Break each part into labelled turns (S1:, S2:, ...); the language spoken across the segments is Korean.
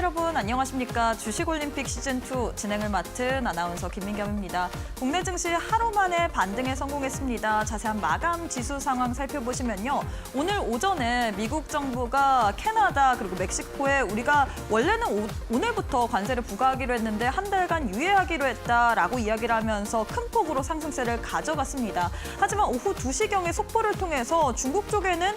S1: 여러분 안녕하십니까. 주식올림픽 시즌2 진행을 맡은 아나운서 김민겸입니다. 국내 증시 하루 만에 반등에 성공했습니다. 자세한 마감 지수 상황 살펴보시면요. 오늘 오전에 미국 정부가 캐나다 그리고 멕시코에 우리가 원래는 오늘부터 관세를 부과하기로 했는데 한 달간 유예하기로 했다라고 이야기를 하면서 큰 폭으로 상승세를 가져갔습니다. 하지만 오후 2시경에 속보를 통해서 중국 쪽에는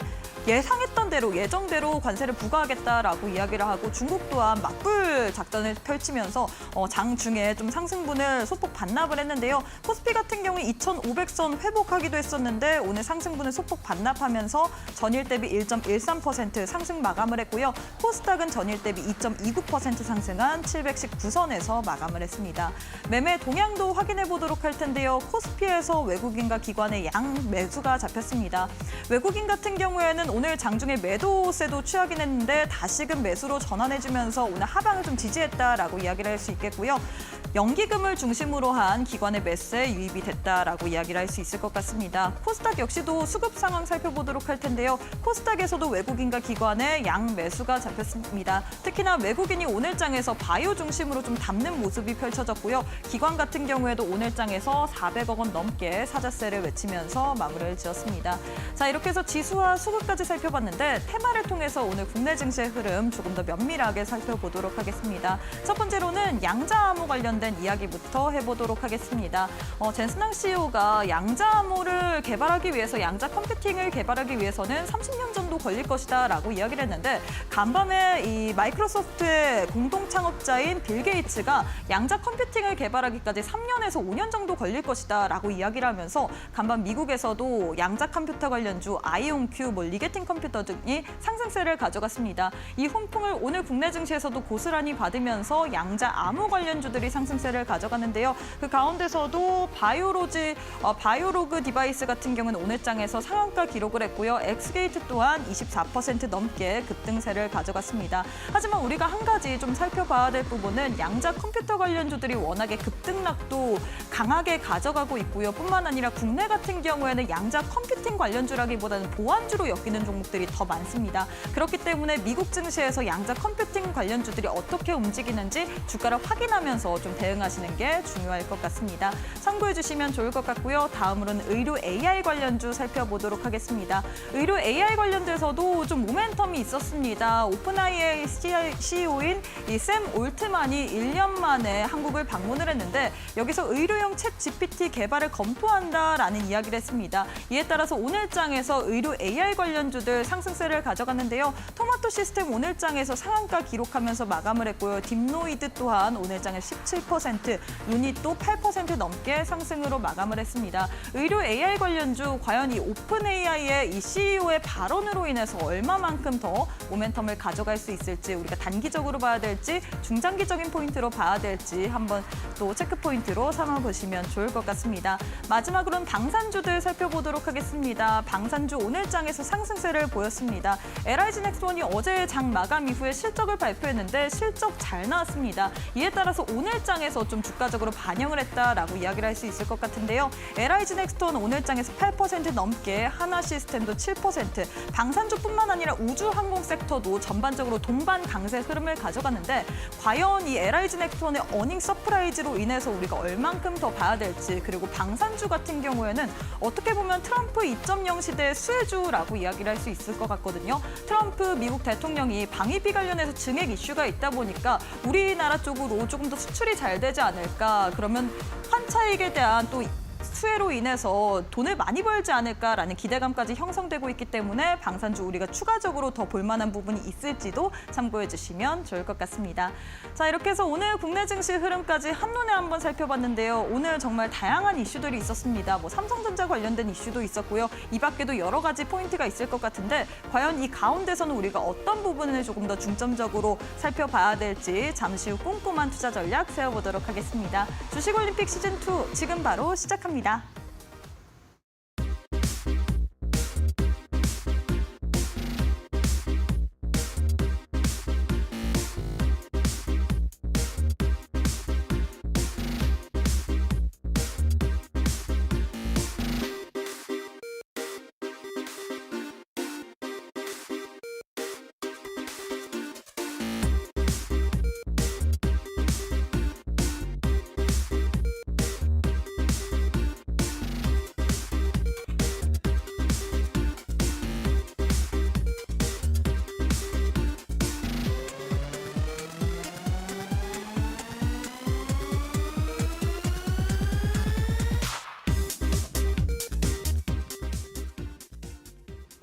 S1: 예상했던 대로 예정대로 관세를 부과하겠다라고 이야기를 하고 중국 또한 맞불 작전을 펼치면서 장중에 좀 상승분을 소폭 반납을 했는데요. 코스피 같은 경우에 2,500선 회복하기도 했었는데 오늘 상승분을 소폭 반납하면서 전일 대비 1.13% 상승 마감을 했고요. 코스닥은 전일 대비 2.29% 상승한 719선에서 마감을 했습니다. 매매 동향도 확인해 보도록 할 텐데요. 코스피에서 외국인과 기관의 양 매수가 잡혔습니다. 외국인 같은 경우에는 오늘 장중에 매도세도 취하긴 했는데 다시금 매수로 전환해주면서 오늘 하방을 좀 지지했다라고 이야기를 할 수 있겠고요. 연기금을 중심으로 한 기관의 매수에 유입이 됐다라고 이야기를 할 수 있을 것 같습니다. 코스닥 역시도 수급 상황 살펴보도록 할 텐데요. 코스닥에서도 외국인과 기관의 양 매수가 잡혔습니다. 특히나 외국인이 오늘장에서 바이오 중심으로 좀 담는 모습이 펼쳐졌고요. 기관 같은 경우에도 오늘장에서 400억 원 넘게 사자세를 외치면서 마무리를 지었습니다. 자, 이렇게 해서 지수와 수급까지 살펴봤는데 테마를 통해서 오늘 국내 증시의 흐름 조금 더 면밀하게 살펴보도록 하겠습니다. 첫 번째로는 양자암호 관련된 이야기부터 해보도록 하겠습니다. 젠슨항 CEO가 양자암호를 개발하기 위해서 양자 컴퓨팅을 개발하기 위해서는 30년 정도 걸릴 것이다라고 이야기를 했는데 간밤에 이 마이크로소프트의 공동 창업자인 빌 게이츠가 양자 컴퓨팅을 개발하기까지 3년에서 5년 정도 걸릴 것이다라고 이야기를 하면서 간밤 미국에서도 양자 컴퓨터 관련주 아이온큐, 리게팅 컴퓨터 등이 상승세를 가져갔습니다. 이 훈풍을 오늘 국내 증시에서도 고스란히 받으면서 양자 암호 관련주들이 상승세를 가져갔는데요. 그 가운데서도 바이오로그 디바이스 같은 경우는 오늘장에서 상한가 기록을 했고요. 엑스게이트 또한 24% 넘게 급등세를 가져갔습니다. 하지만 우리가 한 가지 좀 살펴봐야 될 부분은 양자 컴퓨터 관련주들이 워낙에 급등락도 강하게 가져가고 있고요. 뿐만 아니라 국내 같은 경우에는 양자 컴퓨팅 관련주라기보다는 보안주로 엮이는 종목들이 더 많습니다. 그렇기 때문에 미국 증시에서 양자 컴퓨팅 관련주들이 어떻게 움직이는지 주가를 확인하면서 좀 대응하시는 게 중요할 것 같습니다. 참고해 주시면 좋을 것 같고요. 다음으로는 의료 AI 관련주 살펴보도록 하겠습니다. 의료 AI 관련돼서도 좀 모멘텀이 있었습니다. 오픈AI CEO인 샘 올트만이 1년 만에 한국을 방문을 했는데 여기서 의료용 챗 GPT 개발을 검토한다라는 이야기를 했습니다. 이에 따라서 오늘장에서 의료 AI 관련주들 상승세를 가져갔는데요. 토마토 시스템 오늘장에서 상한가 기록하면서 마감을 했고요. 딥노이드 또한 오늘장에 17%, 루닛도 8% 넘게 상승으로 마감을 했습니다. 의료 AI 관련주 과연 이 오픈AI의 이 CEO의 발언으로 인해서 얼마만큼 더 모멘텀을 가져갈 수 있을지 우리가 단기적으로 봐야 될지 중장기적인 포인트로 봐야 될지 한번 또 체크 포인트로 삼아보시면 좋을 것 같습니다. 마지막으로는 방산주들 살펴보도록 하겠습니다. 방산주 오늘장에서 상승세를 보였습니다. LIG넥스원이 어제 장 마감 이후에 실적을 발표했는데 실적 잘 나왔습니다. 이에 따라서 오늘장에서 좀 주가적으로 반영을 했다라고 이야기를 할 수 있을 것 같은데요. LIG넥스원 오늘장에서 8% 넘게, 하나시스템도 7%, 방산주뿐만 아니라 우주항공 섹터도 전반적으로 동반 강세 흐름을 가져갔는데 과연 이 LIG넥스원의 어닝 서프라이즈로 인해서 우리가 얼만큼 더 봐야 될지 그리고 방산주 같은 경우에는 어떻게 보면 트럼프 2.0 시대의 수혜주라고 이야기를 할 수 있을 것 같거든요. 트럼프 미국 대통령이 방위비 관련해서 증액 이슈가 있다 보니까 우리나라 쪽으로 조금 더 수출이 잘 되지 않을까. 그러면 환차익에 대한 또 수혜로 인해서 돈을 많이 벌지 않을까라는 기대감까지 형성되고 있기 때문에 방산주 우리가 추가적으로 더 볼만한 부분이 있을지도 참고해 주시면 좋을 것 같습니다. 자, 이렇게 해서 오늘 국내 증시 흐름까지 한눈에 한번 살펴봤는데요. 오늘 정말 다양한 이슈들이 있었습니다. 삼성전자 관련된 이슈도 있었고요. 이 밖에도 여러 가지 포인트가 있을 것 같은데 과연 이 가운데서는 우리가 어떤 부분을 조금 더 중점적으로 살펴봐야 될지 잠시 후 꼼꼼한 투자 전략 세워보도록 하겠습니다. 주식올림픽 시즌2 지금 바로 시작합니다.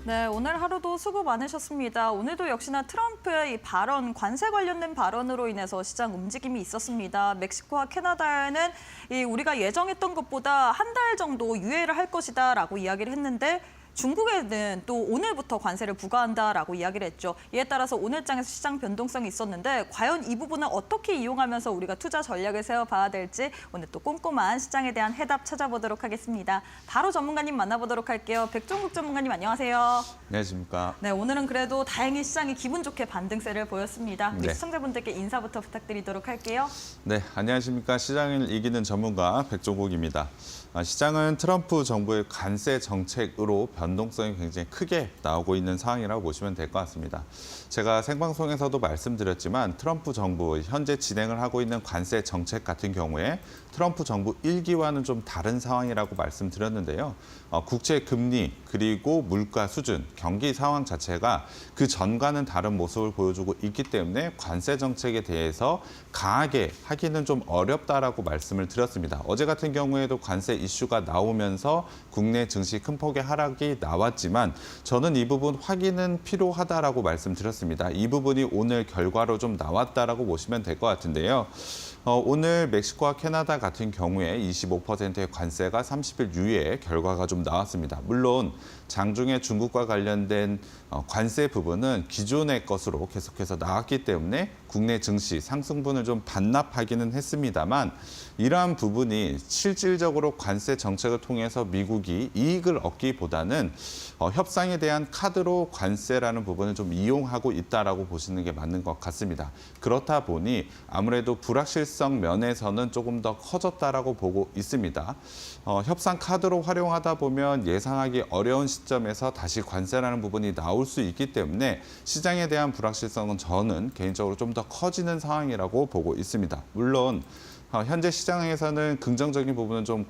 S1: 네, 오늘 하루도 수고 많으셨습니다. 오늘도 역시나 트럼프의 이 발언, 관세 관련된 발언으로 인해서 시장 움직임이 있었습니다. 멕시코와 캐나다는 우리가 예정했던 것보다 한 달 정도 유예를 할 것이다라고 이야기를 했는데 중국에는 또 오늘부터 관세를 부과한다라고 이야기를 했죠. 이에 따라서 오늘장에서 시장 변동성이 있었는데 과연 이 부분을 어떻게 이용하면서 우리가 투자 전략을 세워봐야 될지 오늘 또 꼼꼼한 시장에 대한 해답 찾아보도록 하겠습니다. 바로 전문가님 만나보도록 할게요. 백종국 전문가님 안녕하세요.
S2: 안녕하십니까.
S1: 네, 오늘은 그래도 다행히 시장이 기분 좋게 반등세를 보였습니다. 우리
S2: 네.
S1: 시청자분들께 인사부터 부탁드리도록 할게요.
S2: 네, 안녕하십니까. 시장을 이기는 전문가 백종국입니다. 시장은 트럼프 정부의 관세 정책으로 변동성이 굉장히 크게 나오고 있는 상황이라고 보시면 될 것 같습니다. 제가 생방송에서도 말씀드렸지만 트럼프 정부 현재 진행을 하고 있는 관세 정책 같은 경우에 트럼프 정부 1기와는 좀 다른 상황이라고 말씀드렸는데요. 국채 금리 그리고 물가 수준, 경기 상황 자체가 그 전과는 다른 모습을 보여주고 있기 때문에 관세 정책에 대해서 강하게 하기는 좀 어렵다라고 말씀을 드렸습니다. 어제 같은 경우에도 관세 이슈가 나오면서 국내 증시 큰 폭의 하락이 나왔지만 저는 이 부분 확인은 필요하다라고 말씀드렸습니다. 이 부분이 오늘 결과로 좀 나왔다라고 보시면 될 것 같은데요. 오늘 멕시코와 캐나다 같은 경우에 25%의 관세가 30일 유예 결과가 좀 나왔습니다. 물론 장중에 중국과 관련된 관세 부분은 기존의 것으로 계속해서 나왔기 때문에 국내 증시 상승분을 좀 반납하기는 했습니다만 이러한 부분이 실질적으로 관세 정책을 통해서 미국이 이익을 얻기보다는 협상에 대한 카드로 관세라는 부분을 좀 이용하고 있다라고 보시는 게 맞는 것 같습니다. 그렇다 보니 아무래도 불확실성 면에서는 조금 더 커졌다라고 보고 있습니다. 협상 카드로 활용하다 보면 예상하기 어려운 시점에서 다시 관세라는 부분이 나올 수 있기 때문에 시장에 대한 불확실성은 저는 개인적으로 좀 더 커지는 상황이라고 보고 있습니다. 물론 현재 시장에서는 긍정적인 부분은 좀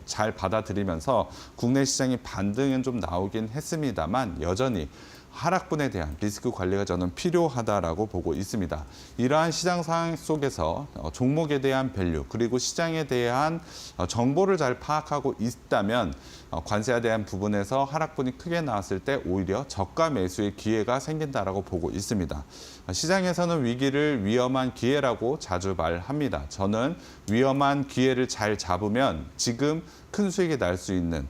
S2: 잘 받아들이면서 국내 시장이 반등은 좀 나오긴 했습니다만 여전히 하락분에 대한 리스크 관리가 저는 필요하다라고 보고 있습니다. 이러한 시장 상황 속에서 종목에 대한 밸류 그리고 시장에 대한 정보를 잘 파악하고 있다면 관세에 대한 부분에서 하락분이 크게 나왔을 때 오히려 저가 매수의 기회가 생긴다라고 보고 있습니다. 시장에서는 위기를 위험한 기회라고 자주 말합니다. 저는 위험한 기회를 잘 잡으면 지금 큰 수익이 날 수 있는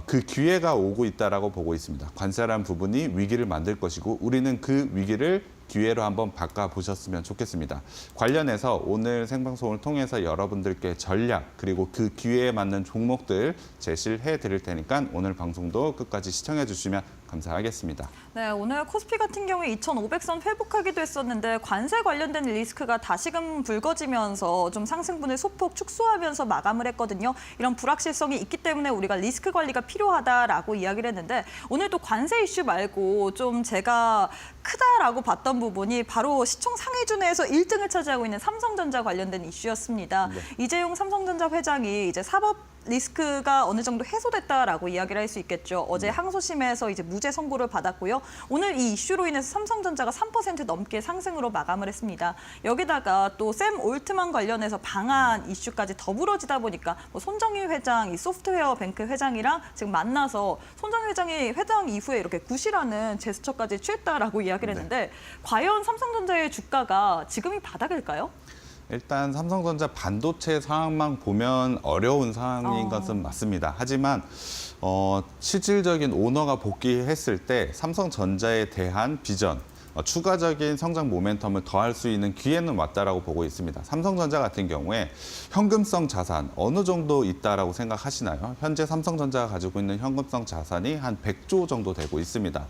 S2: 그 기회가 오고 있다라고 보고 있습니다. 관세라는 부분이 위기를 만들 것이고 우리는 그 위기를 기회로 한번 바꿔보셨으면 좋겠습니다. 관련해서 오늘 생방송을 통해서 여러분들께 전략 그리고 그 기회에 맞는 종목들 제시를 해드릴 테니까 오늘 방송도 끝까지 시청해 주시면 감사하겠습니다.
S1: 네, 오늘 코스피 같은 경우에 2,500선 회복하기도 했었는데 관세 관련된 리스크가 다시금 불거지면서 좀 상승분을 소폭 축소하면서 마감을 했거든요. 이런 불확실성이 있기 때문에 우리가 리스크 관리가 필요하다라고 이야기를 했는데 오늘도 관세 이슈 말고 좀 제가 크다라고 봤던 부분이 바로 시총 상위주 내에서 1등을 차지하고 있는 삼성전자 관련된 이슈였습니다.
S2: 네.
S1: 이재용 삼성전자 회장이 이제 사법 리스크가 어느 정도 해소됐다라고 이야기를 할 수 있겠죠. 어제 항소심에서 이제 무죄 선고를 받았고요. 오늘 이 이슈로 인해서 삼성전자가 3% 넘게 상승으로 마감을 했습니다. 여기다가 또 샘 올트만 관련해서 방한 이슈까지 더불어지다 보니까 뭐 손정희 회장, 이 소프트웨어 뱅크 회장이랑 지금 만나서 손정희 회장이 회장 이후에 이렇게 굿이라는 제스처까지 취했다라고 이야기를 했는데 과연 삼성전자의 주가가 지금이 바닥일까요?
S2: 일단 삼성전자 반도체 상황만 보면 어려운 상황인 것은 맞습니다. 하지만 실질적인 오너가 복귀했을 때 삼성전자에 대한 비전, 추가적인 성장 모멘텀을 더할 수 있는 기회는 왔다라고 보고 있습니다. 삼성전자 같은 경우에 현금성 자산 어느 정도 있다라고 생각하시나요? 현재 삼성전자가 가지고 있는 현금성 자산이 한 100조 정도 되고 있습니다.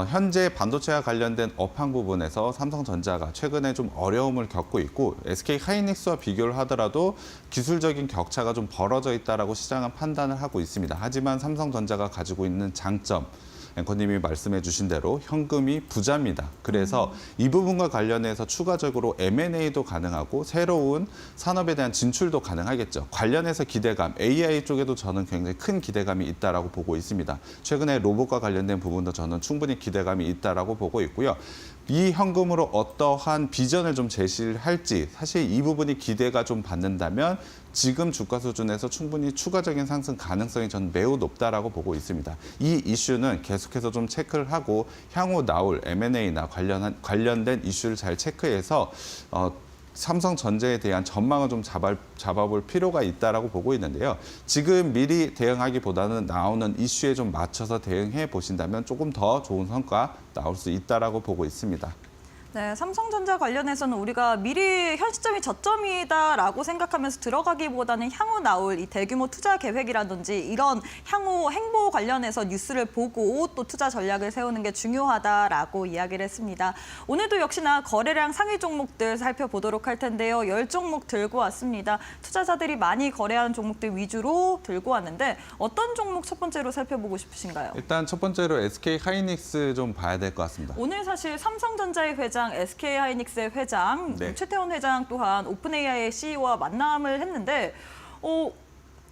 S2: 현재 반도체와 관련된 업황 부분에서 삼성전자가 최근에 좀 어려움을 겪고 있고 SK 하이닉스와 비교를 하더라도 기술적인 격차가 좀 벌어져 있다라고 시장은 판단을 하고 있습니다. 하지만 삼성전자가 가지고 있는 장점, 앵커님이 말씀해 주신 대로 현금이 부자입니다. 그래서 이 부분과 관련해서 추가적으로 M&A도 가능하고 새로운 산업에 대한 진출도 가능하겠죠. 관련해서 기대감, AI 쪽에도 저는 굉장히 큰 기대감이 있다라고 보고 있습니다. 최근에 로봇과 관련된 부분도 저는 충분히 기대감이 있다라고 보고 있고요. 이 현금으로 어떠한 비전을 좀 제시를 할지 사실 이 부분이 기대가 좀 받는다면 지금 주가 수준에서 충분히 추가적인 상승 가능성이 전 매우 높다라고 보고 있습니다. 이 이슈는 계속해서 좀 체크를 하고 향후 나올 M&A나 관련된 이슈를 잘 체크해서 삼성전자에 대한 전망을 좀 잡아볼 필요가 있다라고 보고 있는데요. 지금 미리 대응하기보다는 나오는 이슈에 좀 맞춰서 대응해 보신다면 조금 더 좋은 성과 나올 수 있다라고 보고 있습니다.
S1: 네, 삼성전자 관련해서는 우리가 미리 현 시점이 저점이다라고 생각하면서 들어가기보다는 향후 나올 이 대규모 투자 계획이라든지 이런 향후 행보 관련해서 뉴스를 보고 또 투자 전략을 세우는 게 중요하다라고 이야기를 했습니다. 오늘도 역시나 거래량 상위 종목들 살펴보도록 할 텐데요. 10종목 들고 왔습니다. 투자자들이 많이 거래하는 종목들 위주로 들고 왔는데 어떤 종목 첫 번째로 살펴보고 싶으신가요?
S2: 일단 첫 번째로 SK 하이닉스 좀 봐야 될 것 같습니다.
S1: 오늘 사실 삼성전자의 회장, SK하이닉스의 회장,
S2: 네.
S1: 최태원 회장 또한 오픈AI의 CEO와 만남을 했는데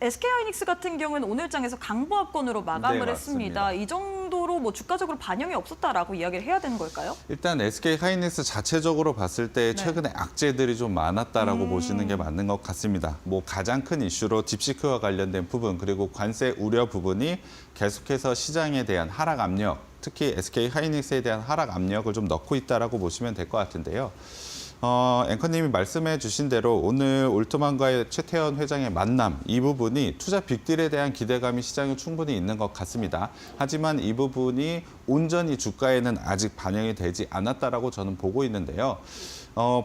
S1: SK하이닉스 같은 경우는 오늘장에서 강보합권으로 마감을
S2: 네,
S1: 했습니다.
S2: 맞습니다.
S1: 이 정도로 뭐 주가적으로 반영이 없었다라고 이야기를 해야 되는 걸까요?
S2: 일단 SK 하이닉스 자체적으로 봤을 때 최근에 악재들이 좀 많았다라고 보시는 게 맞는 것 같습니다. 뭐 가장 큰 이슈로 딥시크와 관련된 부분 그리고 관세 우려 부분이 계속해서 시장에 대한 하락 압력, 특히 SK 하이닉스에 대한 하락 압력을 좀 넣고 있다라고 보시면 될 것 같은데요. 앵커님이 말씀해 주신 대로 오늘 올트만과의 최태원 회장의 만남, 이 부분이 투자 빅딜에 대한 기대감이 시장에 충분히 있는 것 같습니다. 하지만 이 부분이 온전히 주가에는 아직 반영이 되지 않았다라고 저는 보고 있는데요.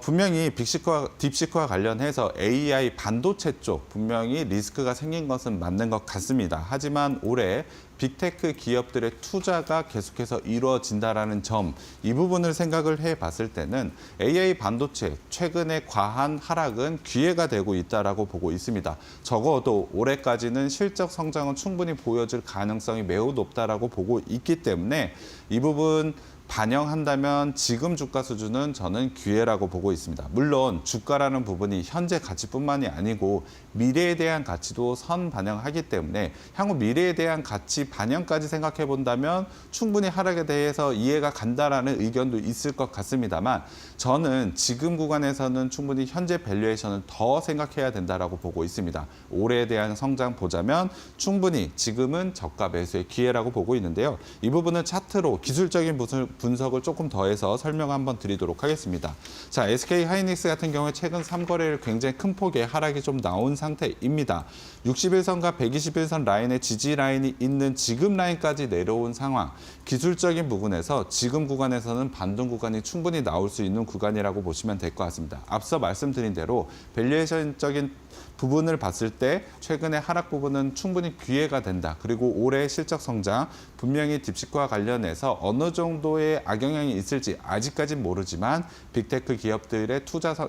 S2: 분명히 딥시크와 관련해서 AI 반도체 쪽 분명히 리스크가 생긴 것은 맞는 것 같습니다. 하지만 올해 빅테크 기업들의 투자가 계속해서 이루어진다라는 점, 이 부분을 생각을 해봤을 때는 AI 반도체 최근의 과한 하락은 기회가 되고 있다라고 보고 있습니다. 적어도 올해까지는 실적 성장은 충분히 보여줄 가능성이 매우 높다라고 보고 있기 때문에 이 부분 반영한다면 지금 주가 수준은 저는 기회라고 보고 있습니다. 물론 주가라는 부분이 현재 가치뿐만이 아니고 미래에 대한 가치도 선반영하기 때문에 향후 미래에 대한 가치 반영까지 생각해 본다면 충분히 하락에 대해서 이해가 간다라는 의견도 있을 것 같습니다만 저는 지금 구간에서는 충분히 현재 밸류에이션을 더 생각해야 된다라고 보고 있습니다. 올해에 대한 성장 보자면 충분히 지금은 저가 매수의 기회라고 보고 있는데요. 이 부분은 차트로 기술적인 분석을 조금 더해서 설명 한번 드리도록 하겠습니다. 자, SK 하이닉스 같은 경우에 최근 3거래일 굉장히 큰 폭의 하락이 좀 나온 상태입니다. 61선과 121선 라인의 지지 라인이 있는 지금 라인까지 내려온 상황. 기술적인 부분에서 지금 구간에서는 반등 구간이 충분히 나올 수 있는 구간이라고 보시면 될 것 같습니다. 앞서 말씀드린 대로 밸류에이션적인 부분을 봤을 때 최근의 하락 부분은 충분히 기회가 된다. 그리고 올해 실적 성장 분명히 딥시크와 관련해서 어느 정도의 악영향이 있을지 아직까지는 모르지만 빅테크 기업들의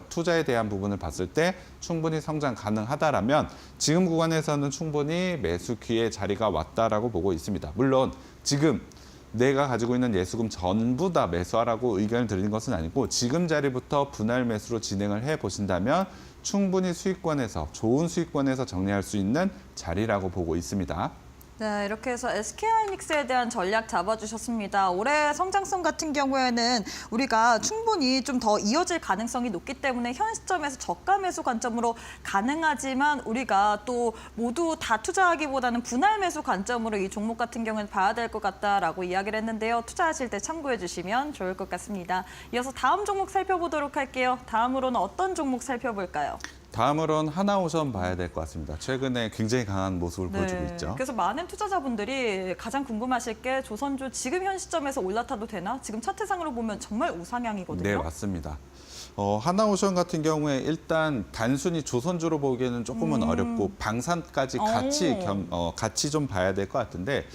S2: 투자에 대한 부분을 봤을 때 충분히 성장 가능하다라면 지금 구간에서는 충분히 매수 기회 자리가 왔다라고 보고 있습니다. 물론 지금 내가 가지고 있는 예수금 전부 다 매수하라고 의견을 드리는 것은 아니고 지금 자리부터 분할 매수로 진행을 해보신다면 충분히 수익권에서 좋은 수익권에서 정리할 수 있는 자리라고 보고 있습니다.
S1: 네, 이렇게 해서 SK하이닉스에 대한 전략 잡아주셨습니다. 올해 성장성 같은 경우에는 우리가 충분히 좀 더 이어질 가능성이 높기 때문에 현 시점에서 저가 매수 관점으로 가능하지만 우리가 또 모두 다 투자하기보다는 분할 매수 관점으로 이 종목 같은 경우는 봐야 될 것 같다라고 이야기를 했는데요. 투자하실 때 참고해 주시면 좋을 것 같습니다. 이어서 다음 종목 살펴보도록 할게요. 다음으로는 어떤 종목 살펴볼까요?
S2: 다음으로는 하나오션 봐야 될 것 같습니다. 최근에 굉장히 강한 모습을 보여주고 있죠.
S1: 그래서 많은 투자자분들이 가장 궁금하실 게 조선주 지금 현 시점에서 올라타도 되나? 지금 차트상으로 보면 정말 우상향이거든요.
S2: 네, 맞습니다. 하나오션 같은 경우에 일단 단순히 조선주로 보기에는 조금은 어렵고 방산까지 같이 좀 봐야 될 것 같은데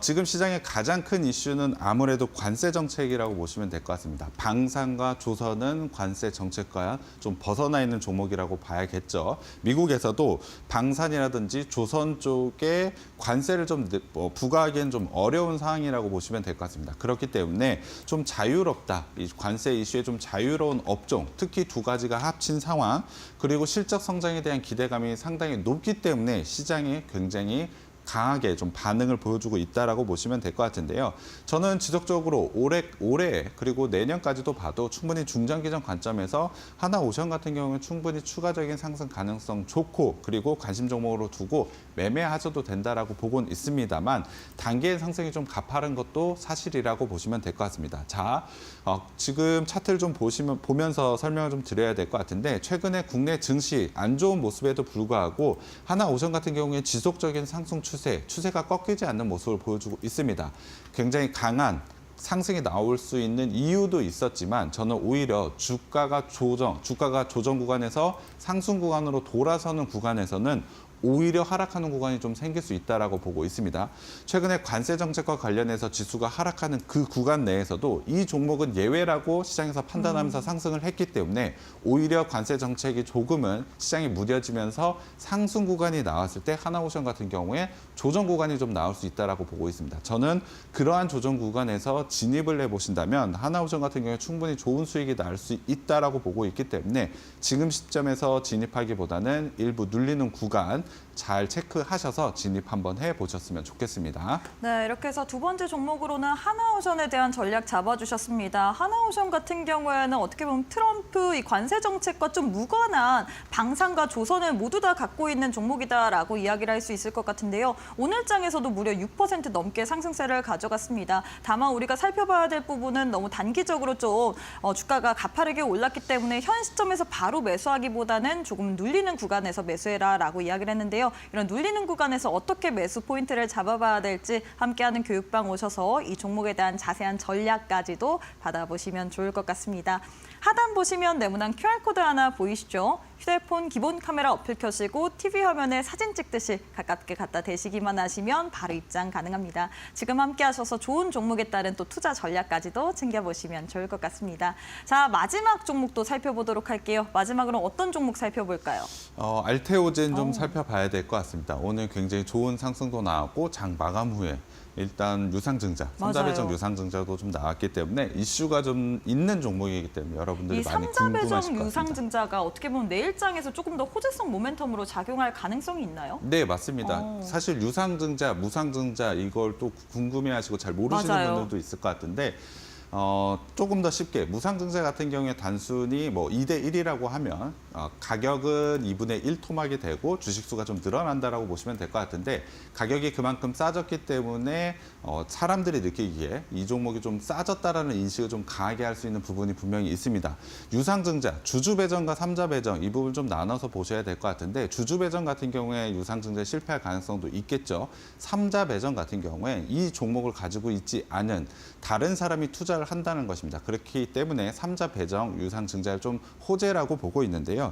S2: 지금 시장의 가장 큰 이슈는 아무래도 관세 정책이라고 보시면 될 것 같습니다. 방산과 조선은 관세 정책과 좀 벗어나 있는 종목이라고 봐야겠죠. 미국에서도 방산이라든지 조선 쪽에 관세를 좀 부과하기엔 좀 어려운 상황이라고 보시면 될 것 같습니다. 그렇기 때문에 좀 자유롭다. 이 관세 이슈에 좀 자유로운 업종, 특히 두 가지가 합친 상황, 그리고 실적 성장에 대한 기대감이 상당히 높기 때문에 시장이 굉장히 강하게 좀 반응을 보여주고 있다라고 보시면 될 것 같은데요. 저는 지속적으로 올해 그리고 내년까지도 봐도 충분히 중장기적 관점에서 하나오션 같은 경우는 충분히 추가적인 상승 가능성 좋고 그리고 관심 종목으로 두고 매매하셔도 된다라고 보고는 있습니다만 단기의 상승이 좀 가파른 것도 사실이라고 보시면 될 것 같습니다. 자, 지금 차트를 좀 보면서 설명을 좀 드려야 될 것 같은데 최근에 국내 증시 안 좋은 모습에도 불구하고 하나오션 같은 경우에 지속적인 상승 추세가 꺾이지 않는 모습을 보여주고 있습니다. 굉장히 강한 상승이 나올 수 있는 이유도 있었지만 저는 오히려 주가가 조정 구간에서 상승 구간으로 돌아서는 구간에서는 오히려 하락하는 구간이 좀 생길 수 있다라고 보고 있습니다. 최근에 관세 정책과 관련해서 지수가 하락하는 그 구간 내에서도 이 종목은 예외라고 시장에서 판단하면서 상승을 했기 때문에 오히려 관세 정책이 조금은 시장이 무뎌지면서 상승 구간이 나왔을 때 하나오션 같은 경우에 조정 구간이 좀 나올 수 있다라고 보고 있습니다. 저는 그러한 조정 구간에서 진입을 해보신다면 하나오션 같은 경우에 충분히 좋은 수익이 날 수 있다라고 보고 있기 때문에 지금 시점에서 진입하기보다는 일부 눌리는 구간 잘 체크하셔서 진입 한번 해보셨으면 좋겠습니다.
S1: 네, 이렇게 해서 두 번째 종목으로는 하나오션에 대한 전략 잡아주셨습니다. 하나오션 같은 경우에는 어떻게 보면 트럼프 이 관세 정책과 좀 무관한 방산과 조선을 모두 다 갖고 있는 종목이다라고 이야기를 할 수 있을 것 같은데요. 오늘 장에서도 무려 6% 넘게 상승세를 가져갔습니다. 다만 우리가 살펴봐야 될 부분은 너무 단기적으로 좀 주가가 가파르게 올랐기 때문에 현 시점에서 바로 매수하기보다는 조금 눌리는 구간에서 매수해라라고 이야기를 했는데요. 이런 눌리는 구간에서 어떻게 매수 포인트를 잡아봐야 될지 함께하는 교육방 오셔서 이 종목에 대한 자세한 전략까지도 받아보시면 좋을 것 같습니다. 하단 보시면 네모난 QR코드 하나 보이시죠? 휴대폰 기본 카메라 어플 켜시고 TV 화면에 사진 찍듯이 가깝게 갖다 대시기만 하시면 바로 입장 가능합니다. 지금 함께 하셔서 좋은 종목에 따른 또 투자 전략까지도 챙겨보시면 좋을 것 같습니다. 자, 마지막 종목도 살펴보도록 할게요. 마지막으로 어떤 종목 살펴볼까요?
S2: 알테오젠 좀 살펴봐야 될 것 같습니다. 오늘 굉장히 좋은 상승도 나왔고 장 마감 후에 일단 유상증자, 삼자배정 유상증자도 좀 나왔기 때문에 이슈가 좀 있는 종목이기 때문에 여러분들이
S1: 이
S2: 많이 궁금하실 것
S1: 삼자배정
S2: 같습니다.
S1: 유상증자가 어떻게 보면 내일장에서 조금 더 호재성 모멘텀으로 작용할 가능성이 있나요?
S2: 네, 맞습니다. 사실 유상증자, 무상증자 이걸 또 궁금해하시고 잘 모르시는
S1: 맞아요.
S2: 분들도 있을 것 같은데 조금 더 쉽게 무상증자 같은 경우에 단순히 뭐 2대 1이라고 하면 가격은 2분의 1 토막이 되고 주식수가 좀 늘어난다라고 보시면 될 것 같은데 가격이 그만큼 싸졌기 때문에 사람들이 느끼기에 이 종목이 좀 싸졌다라는 인식을 좀 강하게 할 수 있는 부분이 분명히 있습니다. 유상증자, 주주배정과 삼자배정 이 부분 좀 나눠서 보셔야 될 것 같은데 주주배정 같은 경우에 유상증자에 실패할 가능성도 있겠죠. 삼자배정 같은 경우에 이 종목을 가지고 있지 않은 다른 사람이 투자를 한다는 것입니다. 그렇기 때문에 삼자배정, 유상증자를 좀 호재라고 보고 있는데요.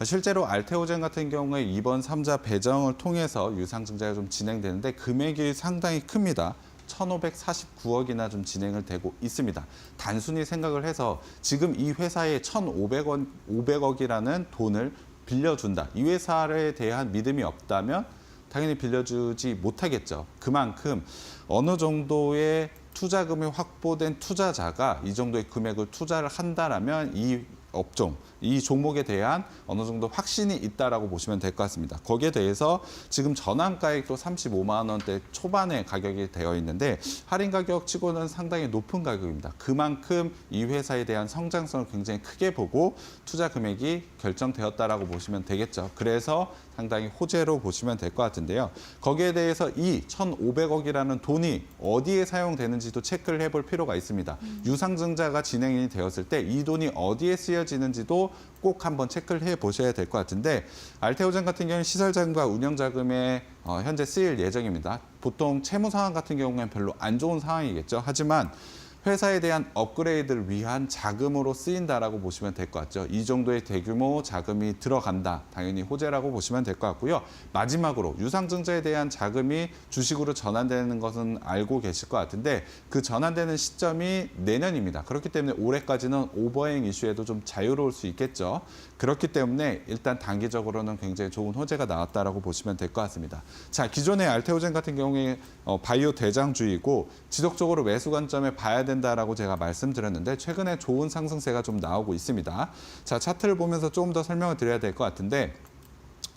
S2: 실제로 알테오젠 같은 경우에 이번 삼자배정을 통해서 유상증자가 좀 진행되는데 금액이 상당히 큽니다. 1,549억이나 좀 진행을 되고 있습니다. 단순히 생각을 해서 지금 이 회사에 1,500억이라는 돈을 빌려준다. 이 회사에 대한 믿음이 없다면 당연히 빌려주지 못하겠죠. 그만큼 어느 정도의 투자금이 확보된 투자자가 이 정도의 금액을 투자를 한다라면 이 업종, 이 종목에 대한 어느 정도 확신이 있다라고 보시면 될 것 같습니다. 거기에 대해서 지금 전환가액도 35만 원대 초반에 가격이 되어 있는데 할인 가격 치고는 상당히 높은 가격입니다. 그만큼 이 회사에 대한 성장성을 굉장히 크게 보고 투자 금액이 결정되었다라고 보시면 되겠죠. 그래서 상당히 호재로 보시면 될 것 같은데요. 거기에 대해서 이 1,500억이라는 돈이 어디에 사용되는지도 체크를 해볼 필요가 있습니다. 유상증자가 진행이 되었을 때 이 돈이 어디에 쓰여지는지도 꼭 한번 체크를 해보셔야 될 것 같은데 알테오젠 같은 경우는 시설자금과 운영자금에 현재 쓰일 예정입니다. 보통 채무 상황 같은 경우에는 별로 안 좋은 상황이겠죠. 하지만 회사에 대한 업그레이드를 위한 자금으로 쓰인다라고 보시면 될 것 같죠. 이 정도의 대규모 자금이 들어간다. 당연히 호재라고 보시면 될 것 같고요. 마지막으로 유상증자에 대한 자금이 주식으로 전환되는 것은 알고 계실 것 같은데 그 전환되는 시점이 내년입니다. 그렇기 때문에 올해까지는 오버행 이슈에도 좀 자유로울 수 있겠죠. 그렇기 때문에 일단 단기적으로는 굉장히 좋은 호재가 나왔다라고 보시면 될 것 같습니다. 자, 기존의 알테오젠 같은 경우에 바이오 대장주이고 지속적으로 매수 관점에 봐야 된다라고 제가 말씀드렸는데 최근에 좋은 상승세가 좀 나오고 있습니다. 자, 차트를 보면서 조금 더 설명을 드려야 될 것 같은데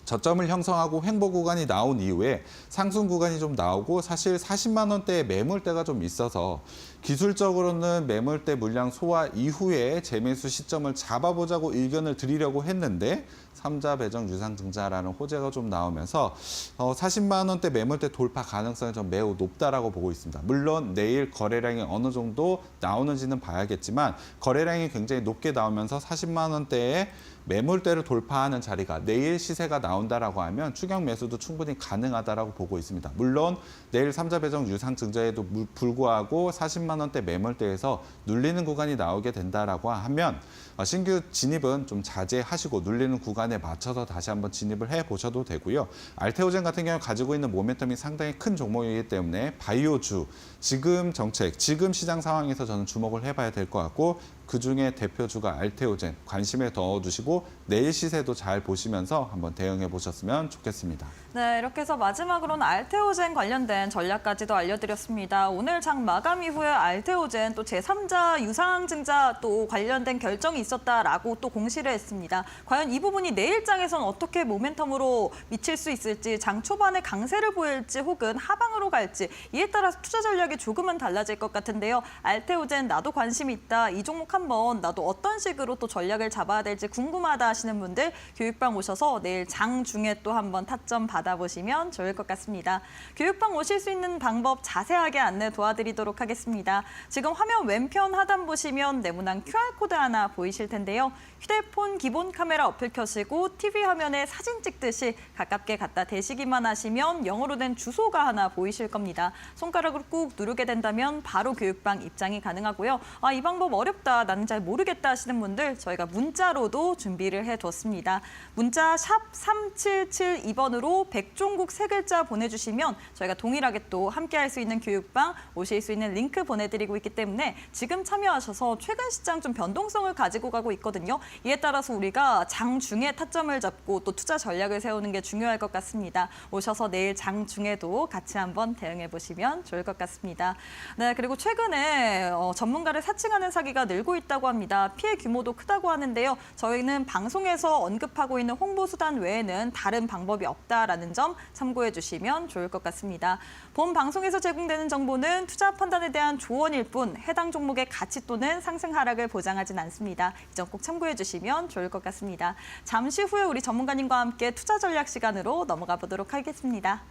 S2: 저점을 형성하고 횡보 구간이 나온 이후에 상승 구간이 좀 나오고 사실 40만 원대의 매물대가 좀 있어서 기술적으로는 매물대 물량 소화 이후에 재매수 시점을 잡아보자고 의견을 드리려고 했는데 삼자 배정 유상증자라는 호재가 좀 나오면서 40만 원대 매물대 돌파 가능성이 좀 매우 높다라고 보고 있습니다. 물론 내일 거래량이 어느 정도 나오는지는 봐야겠지만 거래량이 굉장히 높게 나오면서 40만 원대에 매물대를 돌파하는 자리가 내일 시세가 나온다라고 하면 추격 매수도 충분히 가능하다라고 보고 있습니다. 물론 내일 삼자 배정 유상증자에도 불구하고 40만 원대 매물대에서 눌리는 구간이 나오게 된다라고 하면 신규 진입은 좀 자제하시고 눌리는 구간에 맞춰서 다시 한번 진입을 해보셔도 되고요. 알테오젠 같은 경우 가지고 있는 모멘텀이 상당히 큰 종목이기 때문에 바이오주, 지금 정책, 지금 시장 상황에서 저는 주목을 해봐야 될 것 같고 그중에 대표주가 알테오젠 관심에 넣어두시고 내일 시세도 잘 보시면서 한번 대응해 보셨으면 좋겠습니다.
S1: 네, 이렇게 해서 마지막으로는 알테오젠 관련된 전략까지도 알려드렸습니다. 오늘 장 마감 이후에 알테오젠 또 제3자 유상증자 또 관련된 결정이 있었다라고 또 공시를 했습니다. 과연 이 부분이 내일장에선 어떻게 모멘텀으로 미칠 수 있을지, 장 초반에 강세를 보일지 혹은 하방으로 갈지 이에 따라서 투자 전략이 조금은 달라질 것 같은데요. 알테오젠 나도 관심이 있다. 이 종목 한번 나도 어떤 식으로 또 전략을 잡아야 될지 궁금하다 하시는 분들 교육방 오셔서 내일 장 중에 또 한번 타점 받아보시면 좋을 것 같습니다. 교육방 오실 수 있는 방법 자세하게 안내 도와드리도록 하겠습니다. 지금 화면 왼편 하단 보시면 네모난 QR코드 하나 보이실 텐데요. 휴대폰 기본 카메라 어플 켜시고 TV 화면에 사진 찍듯이 가깝게 갖다 대시기만 하시면 영어로 된 주소가 하나 보이실 겁니다. 손가락으로 꾹 누르게 된다면 바로 교육방 입장이 가능하고요. 이 방법 어렵다, 나는 잘 모르겠다 하시는 분들 저희가 문자로도 준비를 해뒀습니다. 문자 샵 3772번으로 백종국 세 글자 보내주시면 저희가 동일하게 또 함께할 수 있는 교육방 오실 수 있는 링크 보내드리고 있기 때문에 지금 참여하셔서 최근 시장 좀 변동성을 가지고 가고 있거든요. 이에 따라서 우리가 장 중에 타점을 잡고 또 투자 전략을 세우는 게 중요할 것 같습니다. 오셔서 내일 장 중에도 같이 한번 대응해 보시면 좋을 것 같습니다. 네, 그리고 최근에 전문가를 사칭하는 사기가 늘고 있다고 합니다. 피해 규모도 크다고 하는데요. 저희는 방송에서 언급하고 있는 홍보 수단 외에는 다른 방법이 없다라는 점 참고해 주시면 좋을 것 같습니다. 본 방송에서 제공되는 정보는 투자 판단에 대한 조언일 뿐 해당 종목의 가치 또는 상승 하락을 보장하진 않습니다. 이 점 꼭 참고해 주시면 좋을 것 같습니다. 잠시 후에 우리 전문가님과 함께 투자 전략 시간으로 넘어가 보도록 하겠습니다.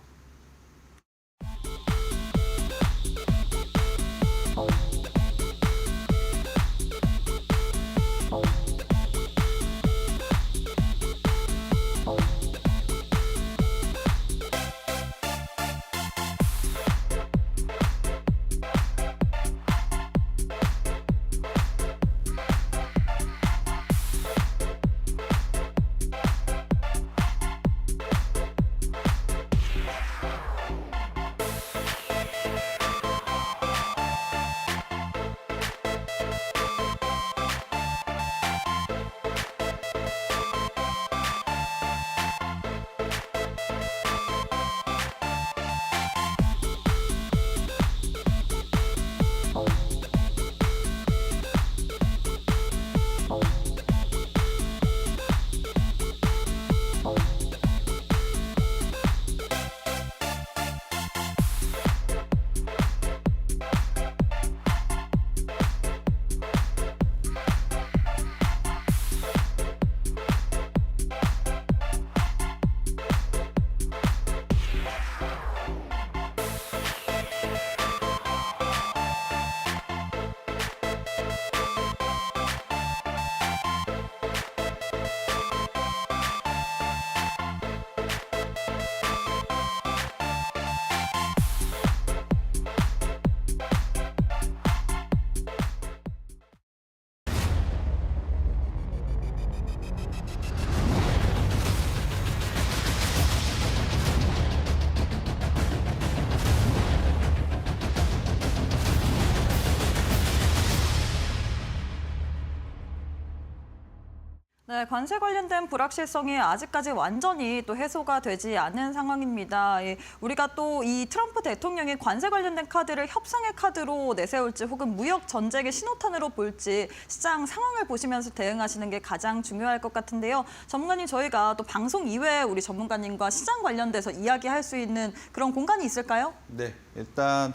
S1: 네, 관세 관련된 불확실성이 아직까지 완전히 또 해소가 되지 않은 상황입니다. 예, 우리가 또 이 트럼프 대통령이 관세 관련된 카드를 협상의 카드로 내세울지 혹은 무역 전쟁의 신호탄으로 볼지 시장 상황을 보시면서 대응하시는 게 가장 중요할 것 같은데요. 전문가님, 저희가 또 방송 이외에 우리 전문가님과 시장 관련돼서 이야기할 수 있는 그런 공간이 있을까요?
S2: 네, 일단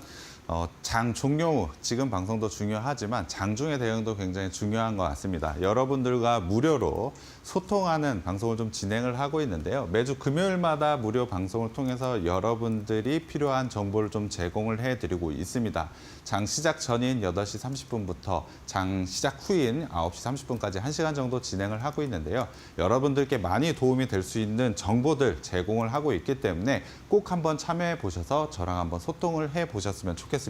S2: 장 종료 후, 지금 방송도 중요하지만 장중의 대응도 굉장히 중요한 것 같습니다. 여러분들과 무료로 소통하는 방송을 좀 진행을 하고 있는데요. 매주 금요일마다 무료 방송을 통해서 여러분들이 필요한 정보를 좀 제공을 해드리고 있습니다. 장 시작 전인 8시 30분부터 장 시작 후인 9시 30분까지 1시간 정도 진행을 하고 있는데요. 여러분들께 많이 도움이 될 수 있는 정보들 제공을 하고 있기 때문에 꼭 한번 참여해 보셔서 저랑 한번 소통을 해 보셨으면 좋겠습니다.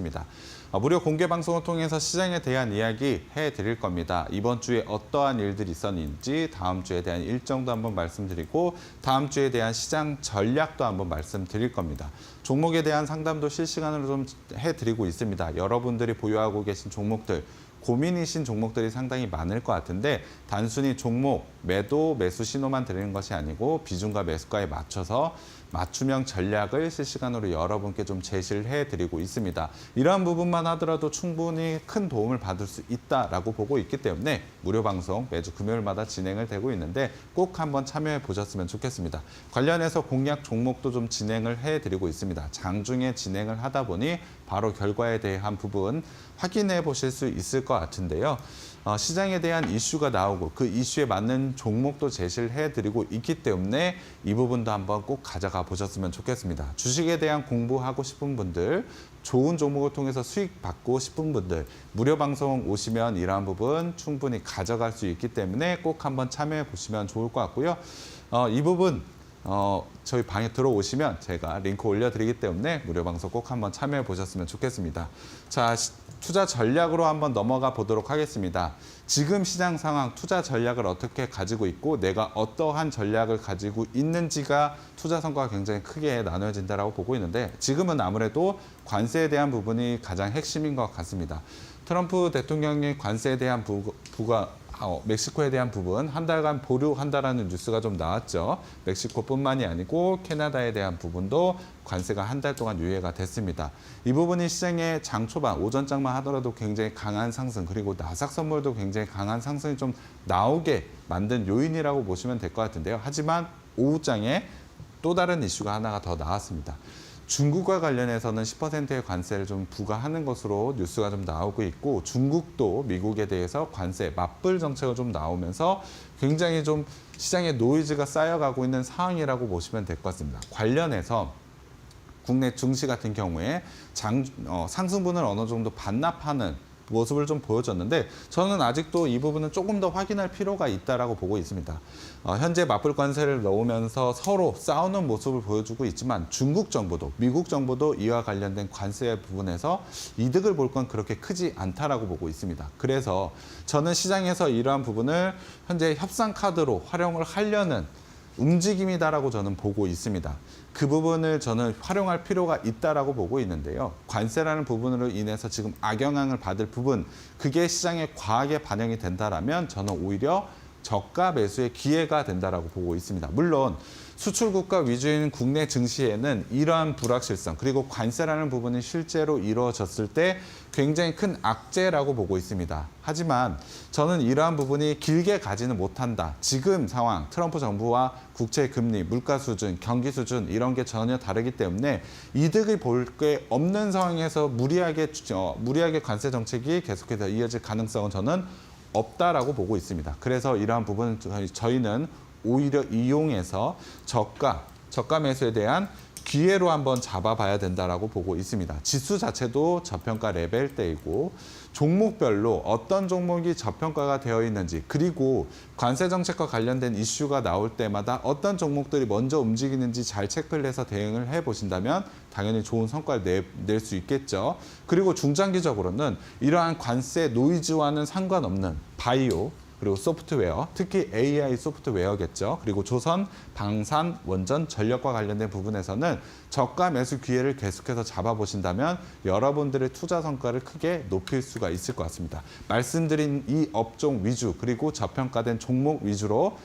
S2: 무료 공개 방송을 통해서 시장에 대한 이야기 해드릴 겁니다. 이번 주에 어떠한 일들이 있었는지, 다음 주에 대한 일정도 한번 말씀드리고, 다음 주에 대한 시장 전략도 한번 말씀드릴 겁니다. 종목에 대한 상담도 실시간으로 좀 해드리고 있습니다. 여러분들이 보유하고 계신 종목들, 고민이신 종목들이 상당히 많을 것 같은데 단순히 종목, 매도, 매수 신호만 드리는 것이 아니고 비중과 매수가에 맞춰서 맞춤형 전략을 실시간으로 여러분께 좀 제시를 해드리고 있습니다. 이러한 부분만 하더라도 충분히 큰 도움을 받을 수 있다라고 보고 있기 때문에 무료 방송 매주 금요일마다 진행을 되고 있는데 꼭 한번 참여해 보셨으면 좋겠습니다. 관련해서 공략 종목도 좀 진행을 해드리고 있습니다. 장중에 진행을 하다 보니 바로 결과에 대한 부분 확인해 보실 수 있을 것 같은데요. 시장에 대한 이슈가 나오고 그 이슈에 맞는 종목도 제시를 해드리고 있기 때문에 이 부분도 한번 꼭 가져가 보셨으면 좋겠습니다. 주식에 대한 공부하고 싶은 분들, 좋은 종목을 통해서 수익 받고 싶은 분들, 무료 방송 오시면 이러한 부분 충분히 가져갈 수 있기 때문에 꼭 한번 참여해 보시면 좋을 것 같고요. 이 부분 저희 방에 들어오시면 제가 링크 올려드리기 때문에 무료 방송 꼭 한번 참여해 보셨으면 좋겠습니다. 자, 투자 전략으로 한번 넘어가 보도록 하겠습니다. 지금 시장 상황, 투자 전략을 어떻게 가지고 있고 내가 어떠한 전략을 가지고 있는지가 투자 성과가 굉장히 크게 나눠진다고 보고 있는데 지금은 아무래도 관세에 대한 부분이 가장 핵심인 것 같습니다. 트럼프 대통령이 관세에 대한 멕시코에 대한 부분 한 달간 보류한다라는 뉴스가 좀 나왔죠. 멕시코뿐만이 아니고 캐나다에 대한 부분도 관세가 한 달 동안 유예가 됐습니다. 이 부분이 시장의 장 초반 오전장만 하더라도 굉장히 강한 상승 그리고 나삭 선물도 굉장히 강한 상승이 좀 나오게 만든 요인이라고 보시면 될 것 같은데요. 하지만 오후장에 또 다른 이슈가 하나가 더 나왔습니다. 중국과 관련해서는 10%의 관세를 좀 부과하는 것으로 뉴스가 좀 나오고 있고 중국도 미국에 대해서 관세 맞불 정책을 좀 나오면서 굉장히 좀 시장에 노이즈가 쌓여가고 있는 상황이라고 보시면 될 것 같습니다. 관련해서 국내 증시 같은 경우에 상승분을 어느 정도 반납하는 모습을 좀 보여줬는데 저는 아직도 이 부분은 조금 더 확인할 필요가 있다라고 보고 있습니다. 현재 맞불 관세를 넣으면서 서로 싸우는 모습을 보여주고 있지만 중국 정부도 미국 정부도 이와 관련된 관세 부분에서 이득을 볼 건 그렇게 크지 않다라고 보고 있습니다. 그래서 저는 시장에서 이러한 부분을 현재 협상 카드로 활용을 하려는 움직임이다라고 저는 보고 있습니다. 그 부분을 저는 활용할 필요가 있다라고 보고 있는데요. 관세라는 부분으로 인해서 지금 악영향을 받을 부분, 그게 시장에 과하게 반영이 된다라면 저는 오히려 저가 매수의 기회가 된다라고 보고 있습니다. 물론 수출 국가 위주인 국내 증시에는 이러한 불확실성 그리고 관세라는 부분이 실제로 이루어졌을 때 굉장히 큰 악재라고 보고 있습니다. 하지만 저는 이러한 부분이 길게 가지는 못한다. 지금 상황, 트럼프 정부와 국채 금리, 물가 수준, 경기 수준 이런 게 전혀 다르기 때문에 이득을 볼 게 없는 상황에서 무리하게 관세 정책이 계속해서 이어질 가능성은 저는 없다라고 보고 있습니다. 그래서 이러한 부분은 저희는 오히려 이용해서 저가 매수에 대한 기회로 한번 잡아봐야 된다라고 보고 있습니다. 지수 자체도 저평가 레벨대이고 종목별로 어떤 종목이 저평가가 되어 있는지 그리고 관세 정책과 관련된 이슈가 나올 때마다 어떤 종목들이 먼저 움직이는지 잘 체크를 해서 대응을 해보신다면 당연히 좋은 성과를 낼 수 있겠죠. 그리고 중장기적으로는 이러한 관세 노이즈와는 상관없는 바이오, 그리고 소프트웨어, 특히 AI 소프트웨어겠죠. 그리고 조선, 방산, 원전, 전력과 관련된 부분에서는 저가 매수 기회를 계속해서 잡아보신다면 여러분들의 투자 성과를 크게 높일 수가 있을 것 같습니다. 말씀드린 이 업종 위주 그리고 저평가된 종목 위주로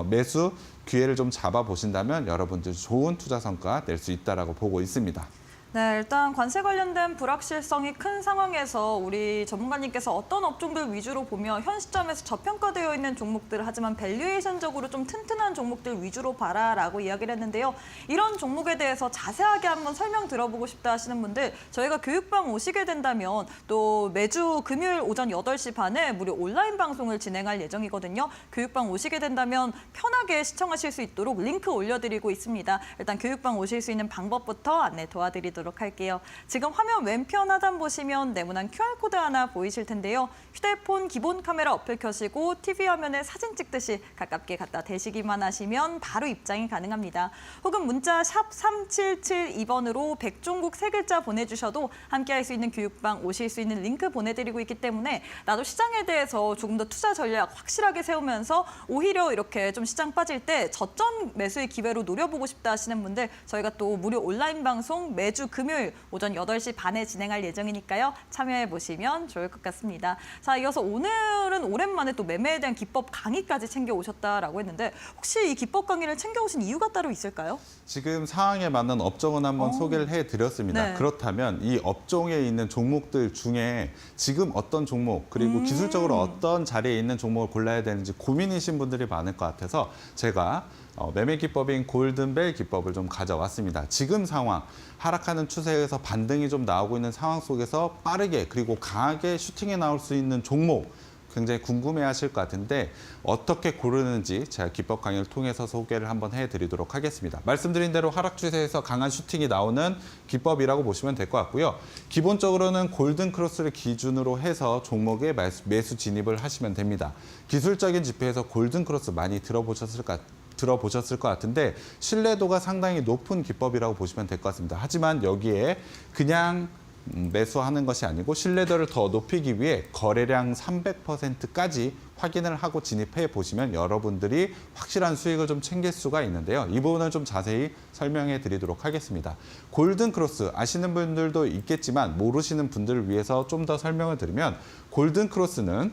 S2: 매수 기회를 좀 잡아보신다면 여러분들 좋은 투자 성과 낼 수 있다라고 보고 있습니다.
S1: 네, 일단 관세 관련된 불확실성이 큰 상황에서 우리 전문가님께서 어떤 업종들 위주로 보며 현 시점에서 저평가되어 있는 종목들 하지만 밸류에이션적으로 좀 튼튼한 종목들 위주로 봐라라고 이야기를 했는데요. 이런 종목에 대해서 자세하게 한번 설명 들어보고 싶다 하시는 분들 저희가 교육방 오시게 된다면 또 매주 금요일 오전 8시 반에 무료 온라인 방송을 진행할 예정이거든요. 교육방 오시게 된다면 편하게 시청하실 수 있도록 링크 올려드리고 있습니다. 일단 교육방 오실 수 있는 방법부터 안내 도와드리도록 할게요. 지금 화면 왼편 하단 보시면 네모난 QR코드 하나 보이실 텐데요. 휴대폰 기본 카메라 어플 켜시고 TV 화면에 사진 찍듯이 가깝게 갖다 대시기만 하시면 바로 입장이 가능합니다. 혹은 문자 샵 3772번으로 백종국 3글자 보내주셔도 함께할 수 있는 교육방 오실 수 있는 링크 보내드리고 있기 때문에 나도 시장에 대해서 조금 더 투자 전략 확실하게 세우면서 오히려 이렇게 좀 시장 빠질 때 저점 매수의 기회로 노려보고 싶다 하시는 분들 저희가 또 무료 온라인 방송 매주 금요일 오전 8시 반에 진행할 예정이니까요. 참여해 보시면 좋을 것 같습니다. 자, 이어서 오늘은 오랜만에 또 매매에 대한 기법 강의까지 챙겨 오셨다라고 했는데 혹시 이 기법 강의를 챙겨 오신 이유가 따로 있을까요?
S2: 지금 상황에 맞는 업종은 한번 소개를 해드렸습니다.
S1: 네.
S2: 그렇다면 이 업종에 있는 종목들 중에 지금 어떤 종목 그리고 기술적으로 어떤 자리에 있는 종목을 골라야 되는지 고민이신 분들이 많을 것 같아서 제가 매매 기법인 골든벨 기법을 좀 가져왔습니다. 지금 상황, 하락하는 추세에서 반등이 좀 나오고 있는 상황 속에서 빠르게 그리고 강하게 슈팅에 나올 수 있는 종목 굉장히 궁금해하실 것 같은데 어떻게 고르는지 제가 기법 강의를 통해서 소개를 한번 해드리도록 하겠습니다. 말씀드린 대로 하락 추세에서 강한 슈팅이 나오는 기법이라고 보시면 될 것 같고요. 기본적으로는 골든 크로스를 기준으로 해서 종목에 매수 진입을 하시면 됩니다. 기술적인 지표에서 골든 크로스 많이 들어보셨을 것 같은데 신뢰도가 상당히 높은 기법이라고 보시면 될 것 같습니다. 하지만 여기에 그냥 매수하는 것이 아니고 신뢰도를 더 높이기 위해 거래량 300%까지 확인을 하고 진입해 보시면 여러분들이 확실한 수익을 좀 챙길 수가 있는데요. 이 부분을 좀 자세히 설명해 드리도록 하겠습니다. 골든 크로스 아시는 분들도 있겠지만 모르시는 분들을 위해서 좀 더 설명을 드리면 골든 크로스는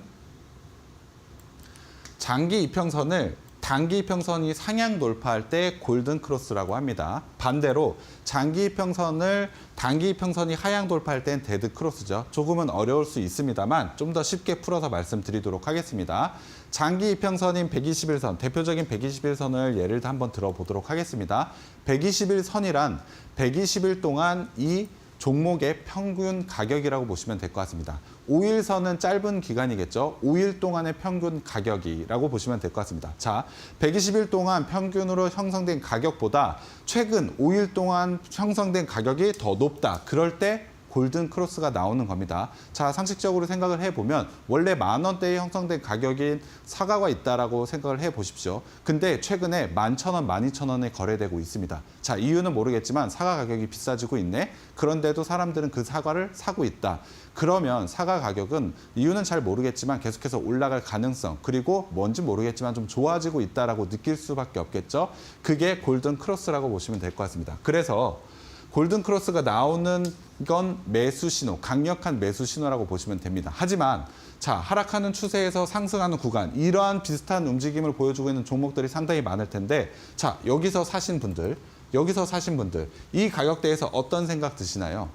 S2: 장기 이평선을 단기 이평선이 상향 돌파할 때 골든 크로스라고 합니다. 반대로 장기 이평선을 단기 이평선이 하향 돌파할 땐 데드 크로스죠. 조금은 어려울 수 있습니다만 좀 더 쉽게 풀어서 말씀드리도록 하겠습니다. 장기 이평선인 121선, 대표적인 121선을 예를 한번 들어보도록 하겠습니다. 121선이란 120일 동안 이 종목의 평균 가격이라고 보시면 될 것 같습니다. 5일선은 짧은 기간이겠죠. 5일 동안의 평균 가격이라고 보시면 될 것 같습니다. 자, 120일 동안 평균으로 형성된 가격보다 최근 5일 동안 형성된 가격이 더 높다. 그럴 때 골든 크로스가 나오는 겁니다. 자, 상식적으로 생각을 해보면 원래 10,000원대에 형성된 가격인 사과가 있다라고 생각을 해보십시오. 근데 최근에 11,000원, 12,000원에 거래되고 있습니다. 자, 이유는 모르겠지만 사과 가격이 비싸지고 있네. 그런데도 사람들은 그 사과를 사고 있다. 그러면 사과 가격은 이유는 잘 모르겠지만 계속해서 올라갈 가능성 그리고 뭔지 모르겠지만 좀 좋아지고 있다라고 느낄 수밖에 없겠죠. 그게 골든 크로스라고 보시면 될 것 같습니다. 그래서 골든 크로스가 나오는 건 매수 신호, 강력한 매수 신호라고 보시면 됩니다. 하지만 자, 하락하는 추세에서 상승하는 구간, 이러한 비슷한 움직임을 보여주고 있는 종목들이 상당히 많을 텐데 자, 여기서 사신 분들, 이 가격대에서 어떤 생각 드시나요?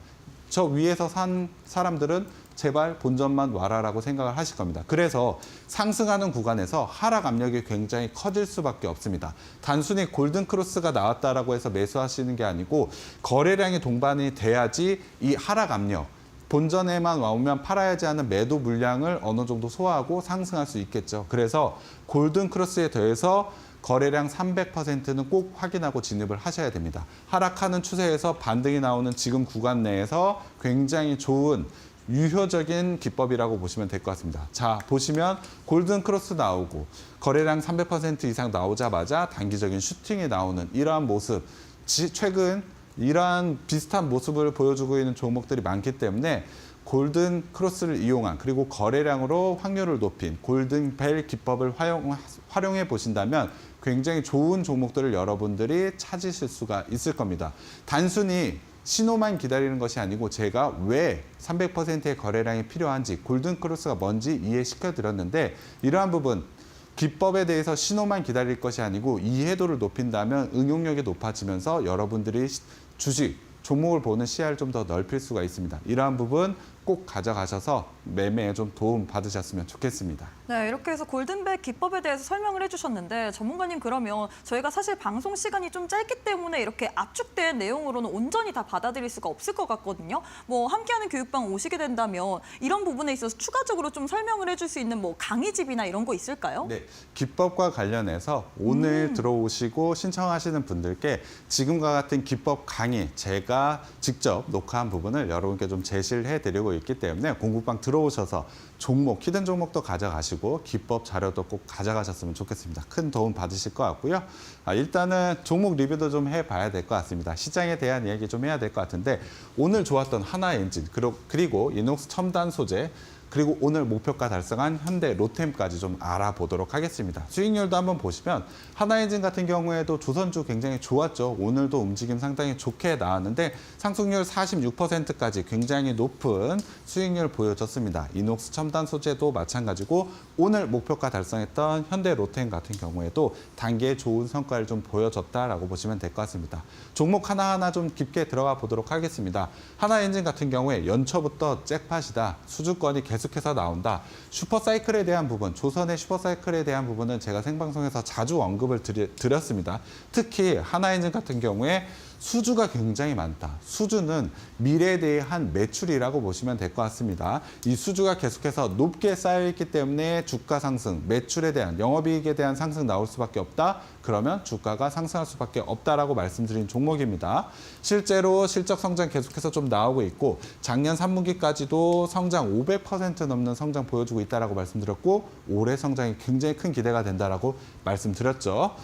S2: 저 위에서 산 사람들은 제발 본전만 와라라고 생각을 하실 겁니다. 그래서 상승하는 구간에서 하락 압력이 굉장히 커질 수밖에 없습니다. 단순히 골든 크로스가 나왔다라고 해서 매수하시는 게 아니고 거래량이 동반이 돼야지 이 하락 압력, 본전에만 와오면 팔아야지 하는 매도 물량을 어느 정도 소화하고 상승할 수 있겠죠. 그래서 골든 크로스에 더해서 거래량 300%는 꼭 확인하고 진입을 하셔야 됩니다. 하락하는 추세에서 반등이 나오는 지금 구간 내에서 굉장히 좋은 유효적인 기법이라고 보시면 될 것 같습니다. 자, 보시면 골든 크로스 나오고 거래량 300% 이상 나오자마자 단기적인 슈팅이 나오는 이러한 모습, 최근 이러한 비슷한 모습을 보여주고 있는 종목들이 많기 때문에 골든 크로스를 이용한 그리고 거래량으로 확률을 높인 골든벨 기법을 활용해 보신다면 굉장히 좋은 종목들을 여러분들이 찾으실 수가 있을 겁니다. 단순히 신호만 기다리는 것이 아니고 제가 왜 300%의 거래량이 필요한지 골든 크로스가 뭔지 이해시켜 드렸는데 이러한 부분 기법에 대해서 신호만 기다릴 것이 아니고 이해도를 높인다면 응용력이 높아지면서 여러분들이 주식, 종목을 보는 시야를 좀 더 넓힐 수가 있습니다. 이러한 부분 꼭 가져가셔서 매매에 좀 도움 받으셨으면 좋겠습니다.
S1: 네, 이렇게 해서 골든벨 기법에 대해서 설명을 해주셨는데 전문가님 그러면 저희가 사실 방송 시간이 좀 짧기 때문에 이렇게 압축된 내용으로는 온전히 다 받아들일 수가 없을 것 같거든요. 뭐 함께하는 교육방 오시게 된다면 이런 부분에 있어서 추가적으로 좀 설명을 해줄 수 있는 뭐 강의집이나 이런 거 있을까요?
S2: 네, 기법과 관련해서 오늘 들어오시고 신청하시는 분들께 지금과 같은 기법 강의 제가 직접 녹화한 부분을 여러분께 좀 제시를 해드리고 있기 때문에 공부방 들어오셔서 종목, 히든 종목도 가져가시고 기법 자료도 꼭 가져가셨으면 좋겠습니다. 큰 도움 받으실 것 같고요. 일단은 종목 리뷰도 좀 해봐야 될 것 같습니다. 시장에 대한 이야기 좀 해야 될 것 같은데 오늘 좋았던 하나엔진 그리고 이녹스 첨단 소재 그리고 오늘 목표가 달성한 현대 로템까지 좀 알아보도록 하겠습니다. 수익률도 한번 보시면 하나엔진 같은 경우에도 조선주 굉장히 좋았죠. 오늘도 움직임 상당히 좋게 나왔는데 상승률 46%까지 굉장히 높은 수익률 보여줬습니다. 이녹스 첨단 소재도 마찬가지고 오늘 목표가 달성했던 현대 로템 같은 경우에도 단기에 좋은 성과를 좀 보여줬다라고 보시면 될 것 같습니다. 종목 하나하나 좀 깊게 들어가 보도록 하겠습니다. 하나엔진 같은 경우에 연초부터 잭팟이다. 수주권이 계속해서 나온다. 슈퍼사이클에 대한 부분, 조선의 슈퍼사이클에 대한 부분은 제가 생방송에서 자주 언급을 드렸습니다. 특히 하나엔진 같은 경우에 수주가 굉장히 많다. 수주는 미래에 대한 매출이라고 보시면 될 것 같습니다. 이 수주가 계속해서 높게 쌓여있기 때문에 주가 상승, 매출에 대한 영업이익에 대한 상승 나올 수밖에 없다. 그러면 주가가 상승할 수밖에 없다라고 말씀드린 종목입니다. 실제로 실적 성장 계속해서 좀 나오고 있고 작년 3분기까지도 성장 500% 넘는 성장 보여주고 있다라고 말씀드렸고 올해 성장이 굉장히 큰 기대가 된다라고 말씀드렸죠.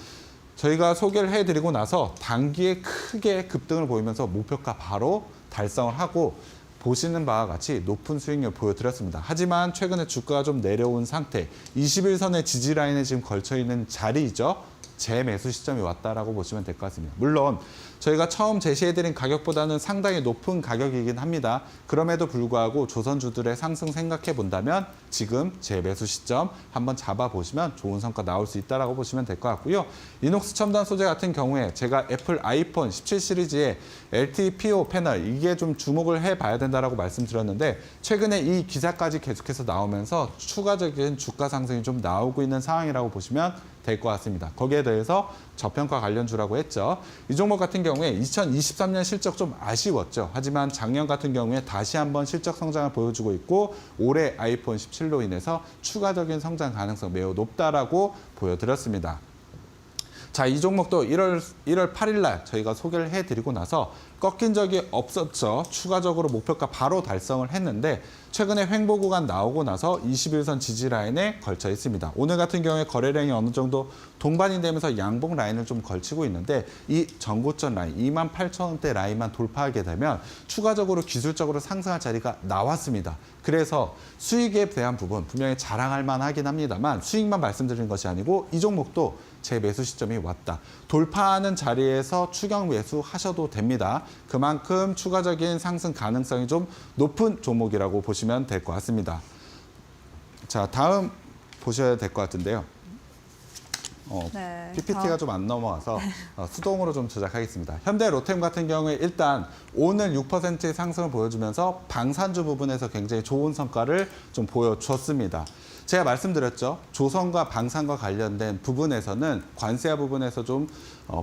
S2: 저희가 소개를 해드리고 나서 단기에 크게 급등을 보이면서 목표가 바로 달성을 하고 보시는 바와 같이 높은 수익률 보여드렸습니다. 하지만 최근에 주가가 좀 내려온 상태, 21선의 지지 라인에 지금 걸쳐있는 자리이죠. 재매수 시점이 왔다라고 보시면 될 것 같습니다. 물론 저희가 처음 제시해드린 가격보다는 상당히 높은 가격이긴 합니다. 그럼에도 불구하고 조선주들의 상승 생각해 본다면 지금 재매수 시점 한번 잡아보시면 좋은 성과 나올 수 있다라고 보시면 될 것 같고요. 이녹스 첨단 소재 같은 경우에 제가 애플 아이폰 17 시리즈의 LTPO 패널 이게 좀 주목을 해봐야 된다라고 말씀드렸는데 최근에 이 기사까지 계속해서 나오면서 추가적인 주가 상승이 좀 나오고 있는 상황이라고 보시면 될 것 같습니다. 거기에 대해서 저평가 관련주라고 했죠. 이 종목 같은 경우에 2023년 실적 좀 아쉬웠죠. 하지만 작년 같은 경우에 다시 한번 실적 성장을 보여주고 있고 올해 아이폰 17로 인해서 추가적인 성장 가능성 매우 높다라고 보여드렸습니다. 자, 이 종목도 1월 8일 날 저희가 소개를 해드리고 나서 꺾인 적이 없었죠. 추가적으로 목표가 바로 달성을 했는데 최근에 횡보 구간 나오고 나서 21선 지지 라인에 걸쳐 있습니다. 오늘 같은 경우에 거래량이 어느 정도 동반이 되면서 양봉 라인을 좀 걸치고 있는데 이 전고점 라인 28,000원대 라인만 돌파하게 되면 추가적으로 기술적으로 상승할 자리가 나왔습니다. 그래서 수익에 대한 부분 분명히 자랑할 만하긴 합니다만 수익만 말씀드리는 것이 아니고 이 종목도 제 매수 시점이 왔다. 돌파하는 자리에서 추격 매수 하셔도 됩니다. 그만큼 추가적인 상승 가능성이 좀 높은 종목이라고 보시면 될 것 같습니다. 자, 다음 보셔야 될 것 같은데요.
S1: 네,
S2: PPT가 좀 안 넘어와서 수동으로 좀 조작하겠습니다. 현대 로템 같은 경우에 일단 오늘 6%의 상승을 보여주면서 방산주 부분에서 굉장히 좋은 성과를 좀 보여주었습니다. 제가 말씀드렸죠. 조선과 방산과 관련된 부분에서는 관세화 부분에서 좀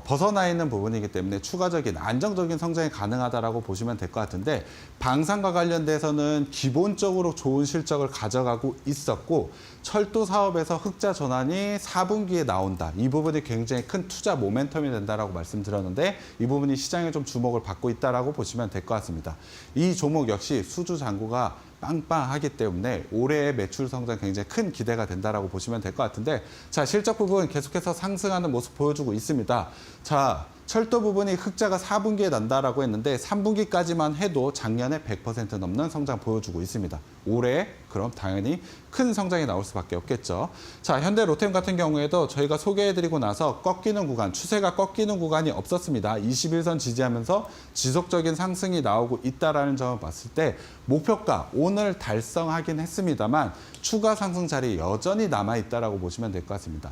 S2: 벗어나 있는 부분이기 때문에 추가적인 안정적인 성장이 가능하다라고 보시면 될 것 같은데 방산과 관련돼서는 기본적으로 좋은 실적을 가져가고 있었고 철도 사업에서 흑자 전환이 4분기에 나온다. 이 부분이 굉장히 큰 투자 모멘텀이 된다라고 말씀드렸는데 이 부분이 시장에 좀 주목을 받고 있다라고 보시면 될 것 같습니다. 이 종목 역시 수주 잔고가 빵빵하기 때문에 올해의 매출 성장 굉장히 큰 기대가 된다라고 보시면 될 것 같은데 자, 실적 부분 계속해서 상승하는 모습 보여주고 있습니다. 자, 철도 부분이 흑자가 4분기에 난다라고 했는데 3분기까지만 해도 작년에 100% 넘는 성장 보여주고 있습니다. 올해 그럼 당연히 큰 성장이 나올 수밖에 없겠죠. 자, 현대 로템 같은 경우에도 저희가 소개해드리고 나서 꺾이는 구간, 추세가 꺾이는 구간이 없었습니다. 21선 지지하면서 지속적인 상승이 나오고 있다라는 점을 봤을 때 목표가 오늘 달성하긴 했습니다만 추가 상승 자리 여전히 남아있다라고 보시면 될 것 같습니다.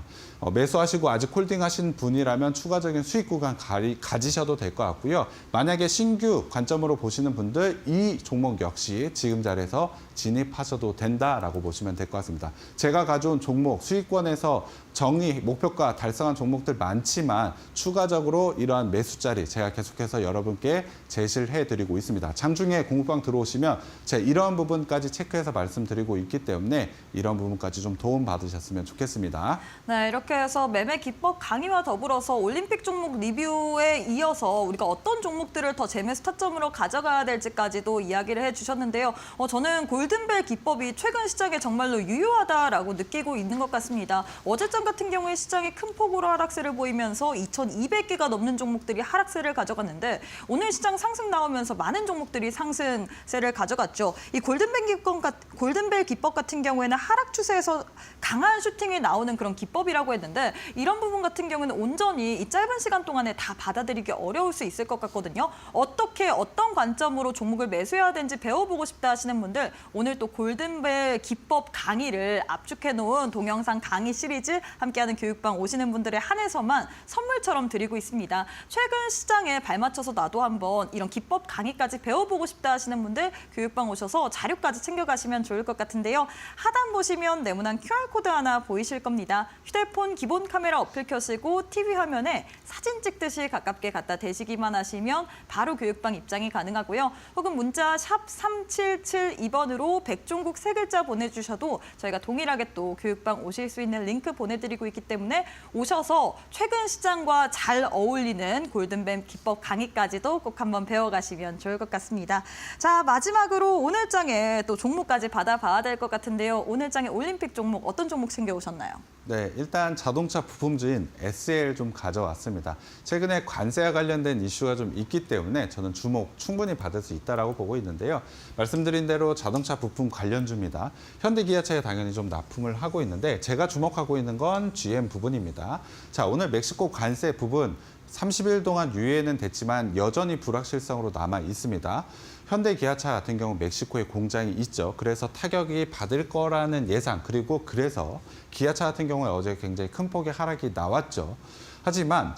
S2: 매수하시고 아직 홀딩하신 분이라면 추가적인 수익 구간 가지셔도 될 것 같고요. 만약에 신규 관점으로 보시는 분들 이 종목 역시 지금 자리에서 진입하셔도 된다라고 보시면 될 것 같습니다. 제가 가져온 종목 수익권에서 정의 목표가 달성한 종목들 많지만 추가적으로 이러한 매수 자리 제가 계속해서 여러분께 제시를 해드리고 있습니다. 장중에 공부방 들어오시면 제가 이런 부분까지 체크해서 말씀드리고 있기 때문에 이런 부분까지 좀 도움 받으셨으면 좋겠습니다.
S1: 네, 이렇게 해서 매매 기법 강의와 더불어서 올림픽 종목 리뷰에 이어서 우리가 어떤 종목들을 더 재매 스타점으로 가져가야 될지까지도 이야기를 해주셨는데요. 저는 골든벨 기법이 최근 시장에 정말로 유효하다라고 느끼고 있는 것 같습니다. 어제장 같은 경우에 시장이 큰 폭으로 하락세를 보이면서 2,200개가 넘는 종목들이 하락세를 가져갔는데 오늘 시장 상승 나오면서 많은 종목들이 상승세를 가져갔죠. 이 골든벨 기법 같은 경우에는 하락 추세에서 강한 슈팅이 나오는 그런 기법이라고 했는데 이런 부분 같은 경우는 온전히 이 짧은 시간 동안에 다 받아들이기 어려울 수 있을 것 같거든요. 어떻게 어떤 관점으로 종목을 매수해야 되는지 배워보고 싶다 하시는 분들 오늘 또 골든벨 기법 강의를 압축해 놓은 동영상 강의 시리즈 함께하는 교육방 오시는 분들에 한해서만 선물처럼 드리고 있습니다. 최근 시장에 발맞춰서 나도 한번 이런 기법 강의까지 배워보고 싶다 하시는 분들 교육방 오셔서 자료까지 챙겨가시면 좋을 것 같은데요. 하단 보시면 네모난 QR코드 하나 보이실 겁니다. 휴대폰 기본 카메라 어플 켜시고 TV 화면에 사진 찍듯이 가깝게 갖다 대시기만 하시면 바로 교육방 입장이 가능하고요. 혹은 문자 샵 3772번으로 백종국 3글자 보내주셔도 저희가 동일하게 또 교육방 오실 수 있는 링크 보내드리고 있기 때문에 오셔서 최근 시장과 잘 어울리는 골든벨 기법 강의까지도 꼭 한번 배워가시면 좋을 것 같습니다. 자, 마지막으로 오늘 장에 또 종목까지 받아봐야 될 것 같은데요. 오늘 장에 올림픽 종목 어떤 종목 챙겨오셨나요?
S2: 네, 일단 자동차 부품주인 SL 좀 가져왔습니다. 최근에 관세와 관련된 이슈가 좀 있기 때문에 저는 주목 충분히 받을 수 있다고 보고 있는데요. 말씀드린 대로 자동차 부품 관련주입니다. 현대기아차에 당연히 좀 납품을 하고 있는데 제가 주목하고 있는 건 GM 부분입니다. 자, 오늘 멕시코 관세 부분 30일 동안 유예는 됐지만 여전히 불확실성으로 남아 있습니다. 현대기아차 같은 경우 멕시코에 공장이 있죠. 그래서 타격이 받을 거라는 예상 그리고 그래서 기아차 같은 경우에 어제 굉장히 큰 폭의 하락이 나왔죠. 하지만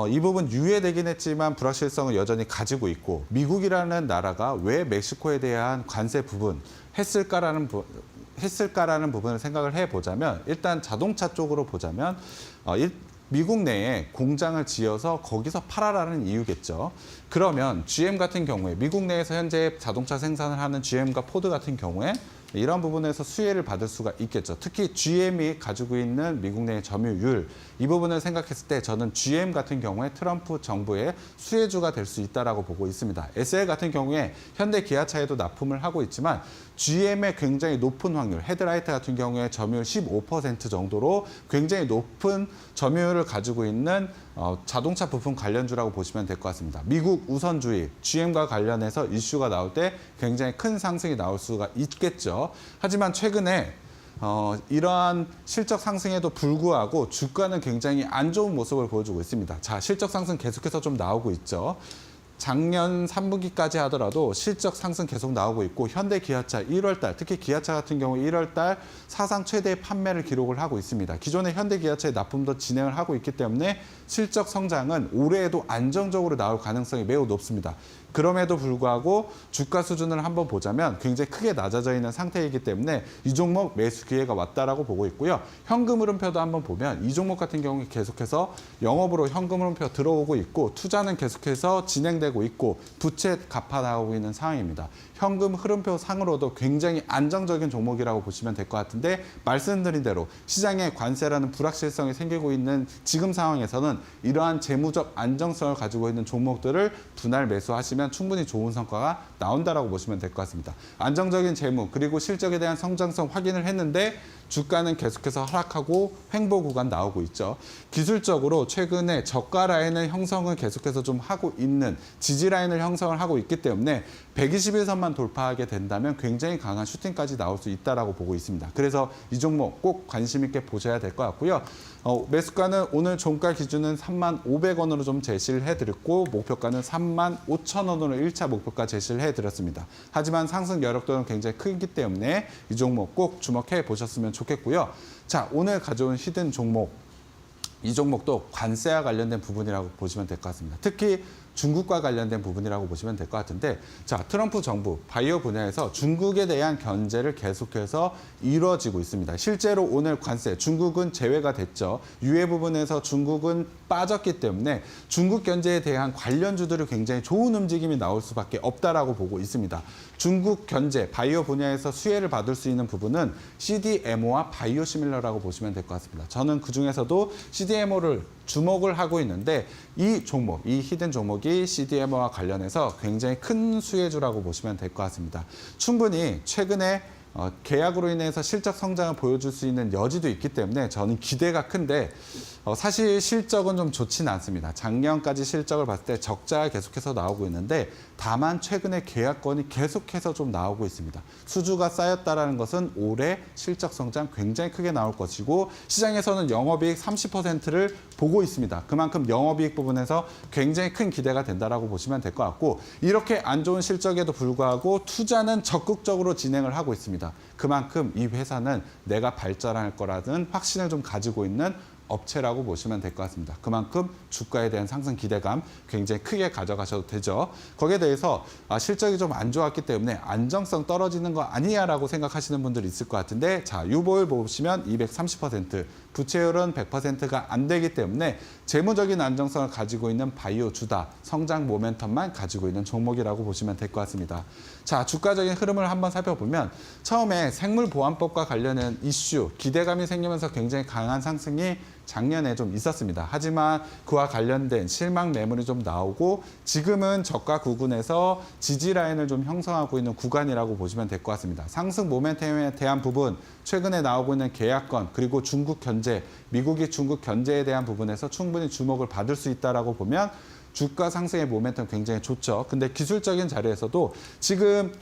S2: 이 부분 유예되긴 했지만 불확실성을 여전히 가지고 있고 미국이라는 나라가 왜 멕시코에 대한 관세 부분 했을까라는 부분을 생각을 해보자면 일단 자동차 쪽으로 보자면 미국 내에 공장을 지어서 거기서 팔아라는 이유겠죠. 그러면 GM 같은 경우에 미국 내에서 현재 자동차 생산을 하는 GM과 포드 같은 경우에 이런 부분에서 수혜를 받을 수가 있겠죠. 특히 GM이 가지고 있는 미국 내의 점유율 이 부분을 생각했을 때 저는 GM 같은 경우에 트럼프 정부의 수혜주가 될 수 있다고 보고 있습니다. SL 같은 경우에 현대 기아차에도 납품을 하고 있지만 GM의 굉장히 높은 확률, 헤드라이트 같은 경우에 점유율 15% 정도로 굉장히 높은 점유율을 가지고 있는 자동차 부품 관련주라고 보시면 될 것 같습니다. 미국 우선주의, GM과 관련해서 이슈가 나올 때 굉장히 큰 상승이 나올 수가 있겠죠. 하지만 최근에 이러한 실적 상승에도 불구하고 주가는 굉장히 안 좋은 모습을 보여주고 있습니다. 자, 실적 상승 계속해서 좀 나오고 있죠. 작년 3분기까지 하더라도 실적 상승 계속 나오고 있고 현대 기아차 1월 달 특히 기아차 같은 경우 1월 달 사상 최대의 판매를 기록을 하고 있습니다. 기존의 현대 기아차의 납품도 진행을 하고 있기 때문에 실적 성장은 올해에도 안정적으로 나올 가능성이 매우 높습니다. 그럼에도 불구하고 주가 수준을 한번 보자면 굉장히 크게 낮아져 있는 상태이기 때문에 이 종목 매수 기회가 왔다라고 보고 있고요. 현금 흐름표도 한번 보면 이 종목 같은 경우에 계속해서 영업으로 현금 흐름표 들어오고 있고 투자는 계속해서 진행되고 있고 부채 갚아 나가고 있는 상황입니다. 현금 흐름표 상으로도 굉장히 안정적인 종목이라고 보시면 될 것 같은데 말씀드린 대로 시장에 관세라는 불확실성이 생기고 있는 지금 상황에서는 이러한 재무적 안정성을 가지고 있는 종목들을 분할 매수하시면 충분히 좋은 성과가 나온다라고 보시면 될 것 같습니다. 안정적인 재무 그리고 실적에 대한 성장성 확인을 했는데 주가는 계속해서 하락하고 횡보 구간 나오고 있죠. 기술적으로 최근에 저가 라인을 형성을 계속해서 좀 하고 있는 지지 라인을 형성을 하고 있기 때문에 121선만 돌파하게 된다면 굉장히 강한 슈팅까지 나올 수 있다라고 보고 있습니다. 그래서 이 종목 꼭 관심 있게 보셔야 될 것 같고요. 매수가는 오늘 종가 기준은 35,000원으로 좀 제시를 해드렸고 목표가는 35,000원으로 1차 목표가 제시를 해드렸습니다. 하지만 상승 여력도는 굉장히 크기 때문에 이 종목 꼭 주목해 보셨으면 좋겠고요. 자, 오늘 가져온 히든 종목, 이 종목도 관세와 관련된 부분이라고 보시면 될 것 같습니다. 특히 중국과 관련된 부분이라고 보시면 될 것 같은데, 자, 트럼프 정부 바이오 분야에서 중국에 대한 견제를 계속해서 이루어지고 있습니다. 실제로 오늘 관세, 중국은 제외가 됐죠. 유예 부분에서 중국은 빠졌기 때문에 중국 견제에 대한 관련주들이 굉장히 좋은 움직임이 나올 수밖에 없다라고 보고 있습니다. 중국 견제, 바이오 분야에서 수혜를 받을 수 있는 부분은 CDMO와 바이오시밀러라고 보시면 될 것 같습니다. 저는 그중에서도 CDMO를 주목을 하고 있는데 이 종목, 이 히든 종목이 CDMO와 관련해서 굉장히 큰 수혜주라고 보시면 될 것 같습니다. 충분히 최근에 계약으로 인해서 실적 성장을 보여줄 수 있는 여지도 있기 때문에 저는 기대가 큰데 사실 실적은 좀 좋지는 않습니다. 작년까지 실적을 봤을 때 적자가 계속해서 나오고 있는데 다만 최근에 계약건이 계속해서 좀 나오고 있습니다. 수주가 쌓였다는 것은 올해 실적 성장 굉장히 크게 나올 것이고 시장에서는 영업이익 30%를 보고 있습니다. 그만큼 영업이익 부분에서 굉장히 큰 기대가 된다라고 보시면 될 것 같고 이렇게 안 좋은 실적에도 불구하고 투자는 적극적으로 진행을 하고 있습니다. 그만큼 이 회사는 내가 발전할 거라는 확신을 좀 가지고 있는 업체라고 보시면 될 것 같습니다. 그만큼 주가에 대한 상승 기대감 굉장히 크게 가져가셔도 되죠. 거기에 대해서 실적이 좀 안 좋았기 때문에 안정성 떨어지는 거 아니냐라고 생각하시는 분들이 있을 것 같은데 자, 유보율 보시면 230%, 부채율은 100%가 안 되기 때문에 재무적인 안정성을 가지고 있는 바이오 주다, 성장 모멘텀만 가지고 있는 종목이라고 보시면 될 것 같습니다. 자, 주가적인 흐름을 한번 살펴보면 처음에 생물보안법과 관련된 이슈, 기대감이 생기면서 굉장히 강한 상승이 작년에 좀 있었습니다. 하지만 그와 관련된 실망 매물이 좀 나오고 지금은 저가 구간에서 지지 라인을 좀 형성하고 있는 구간이라고 보시면 될 것 같습니다. 상승 모멘텀에 대한 부분, 최근에 나오고 있는 계약건, 그리고 중국 견제, 미국이 중국 견제에 대한 부분에서 충분히 주목을 받을 수 있다라고 보면 주가 상승의 모멘텀 굉장히 좋죠. 근데 기술적인 자리에서도 지금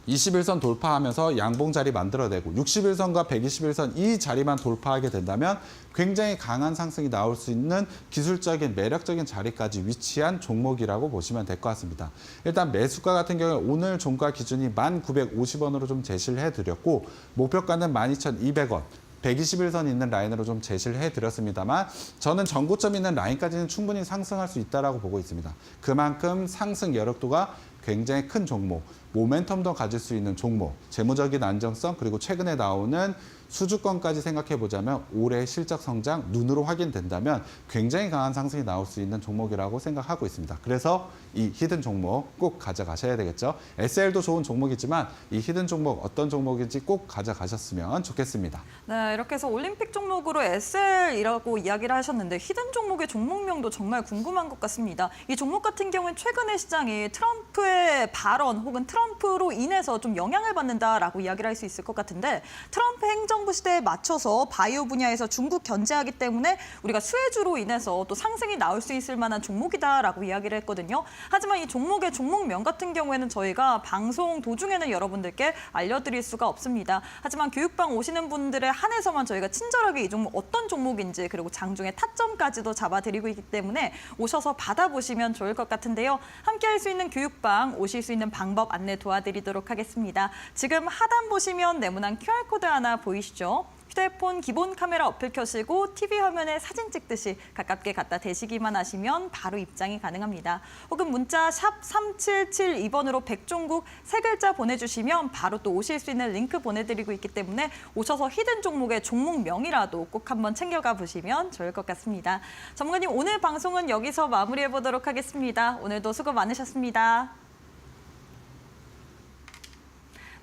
S2: 21선 돌파하면서 양봉 자리 만들어내고 61선과 121선 이 자리만 돌파하게 된다면 굉장히 강한 상승이 나올 수 있는 기술적인 매력적인 자리까지 위치한 종목이라고 보시면 될 것 같습니다. 일단 매수가 같은 경우에 오늘 종가 기준이 1,950원으로 좀 제시를 해드렸고 목표가는 12,200원. 121선 있는 라인으로 좀 제시를 해드렸습니다만 저는 전고점 있는 라인까지는 충분히 상승할 수 있다고 보고 있습니다. 그만큼 상승 여력도가 굉장히 큰 종목, 모멘텀도 가질 수 있는 종목, 재무적인 안정성 그리고 최근에 나오는 수주권까지 생각해 보자면 올해 실적 성장 눈으로 확인된다면 굉장히 강한 상승이 나올 수 있는 종목이라고 생각하고 있습니다. 그래서 이 히든 종목 꼭 가져가셔야 되겠죠. SL도 좋은 종목이지만 이 히든 종목 어떤 종목인지 꼭 가져가셨으면 좋겠습니다.
S1: 네, 이렇게 해서 올림픽 종목으로 SL이라고 이야기를 하셨는데 히든 종목의 종목명도 정말 궁금한 것 같습니다. 이 종목 같은 경우는 최근에 시장이 트럼프의 발언 혹은 트럼프로 인해서 좀 영향을 받는다라고 이야기를 할 수 있을 것 같은데 트럼프 행정부 시대에 맞춰서 바이오 분야에서 중국 견제하기 때문에 우리가 수혜주로 인해서 또 상승이 나올 수 있을 만한 종목이다라고 이야기를 했거든요. 하지만 이 종목의 종목명 같은 경우에는 저희가 방송 도중에는 여러분들께 알려드릴 수가 없습니다. 하지만 교육방 오시는 분들에 한해서만 저희가 친절하게 이 종목 어떤 종목인지 그리고 장중에 타점까지도 잡아드리고 있기 때문에 오셔서 받아보시면 좋을 것 같은데요. 함께할 수 있는 교육방 오실 수 있는 방법 안내 도와드리도록 하겠습니다. 지금 하단 보시면 네모난 QR코드 하나 보이시죠? 휴대폰 기본 카메라 어플 켜시고 TV 화면에 사진 찍듯이 가깝게 갖다 대시기만 하시면 바로 입장이 가능합니다. 혹은 문자 샵 3772번으로 백종국 세 글자 보내주시면 바로 또 오실 수 있는 링크 보내드리고 있기 때문에 오셔서 히든 종목의 종목명이라도 꼭 한번 챙겨가 보시면 좋을 것 같습니다. 전문가님 오늘 방송은 여기서 마무리해보도록 하겠습니다. 오늘도 수고 많으셨습니다.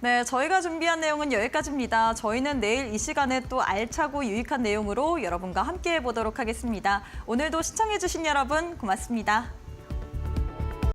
S1: 네, 저희가 준비한 내용은 여기까지입니다. 저희는 내일 이 시간에 또 알차고 유익한 내용으로 여러분과 함께 해보도록 하겠습니다. 오늘도 시청해주신 여러분 고맙습니다.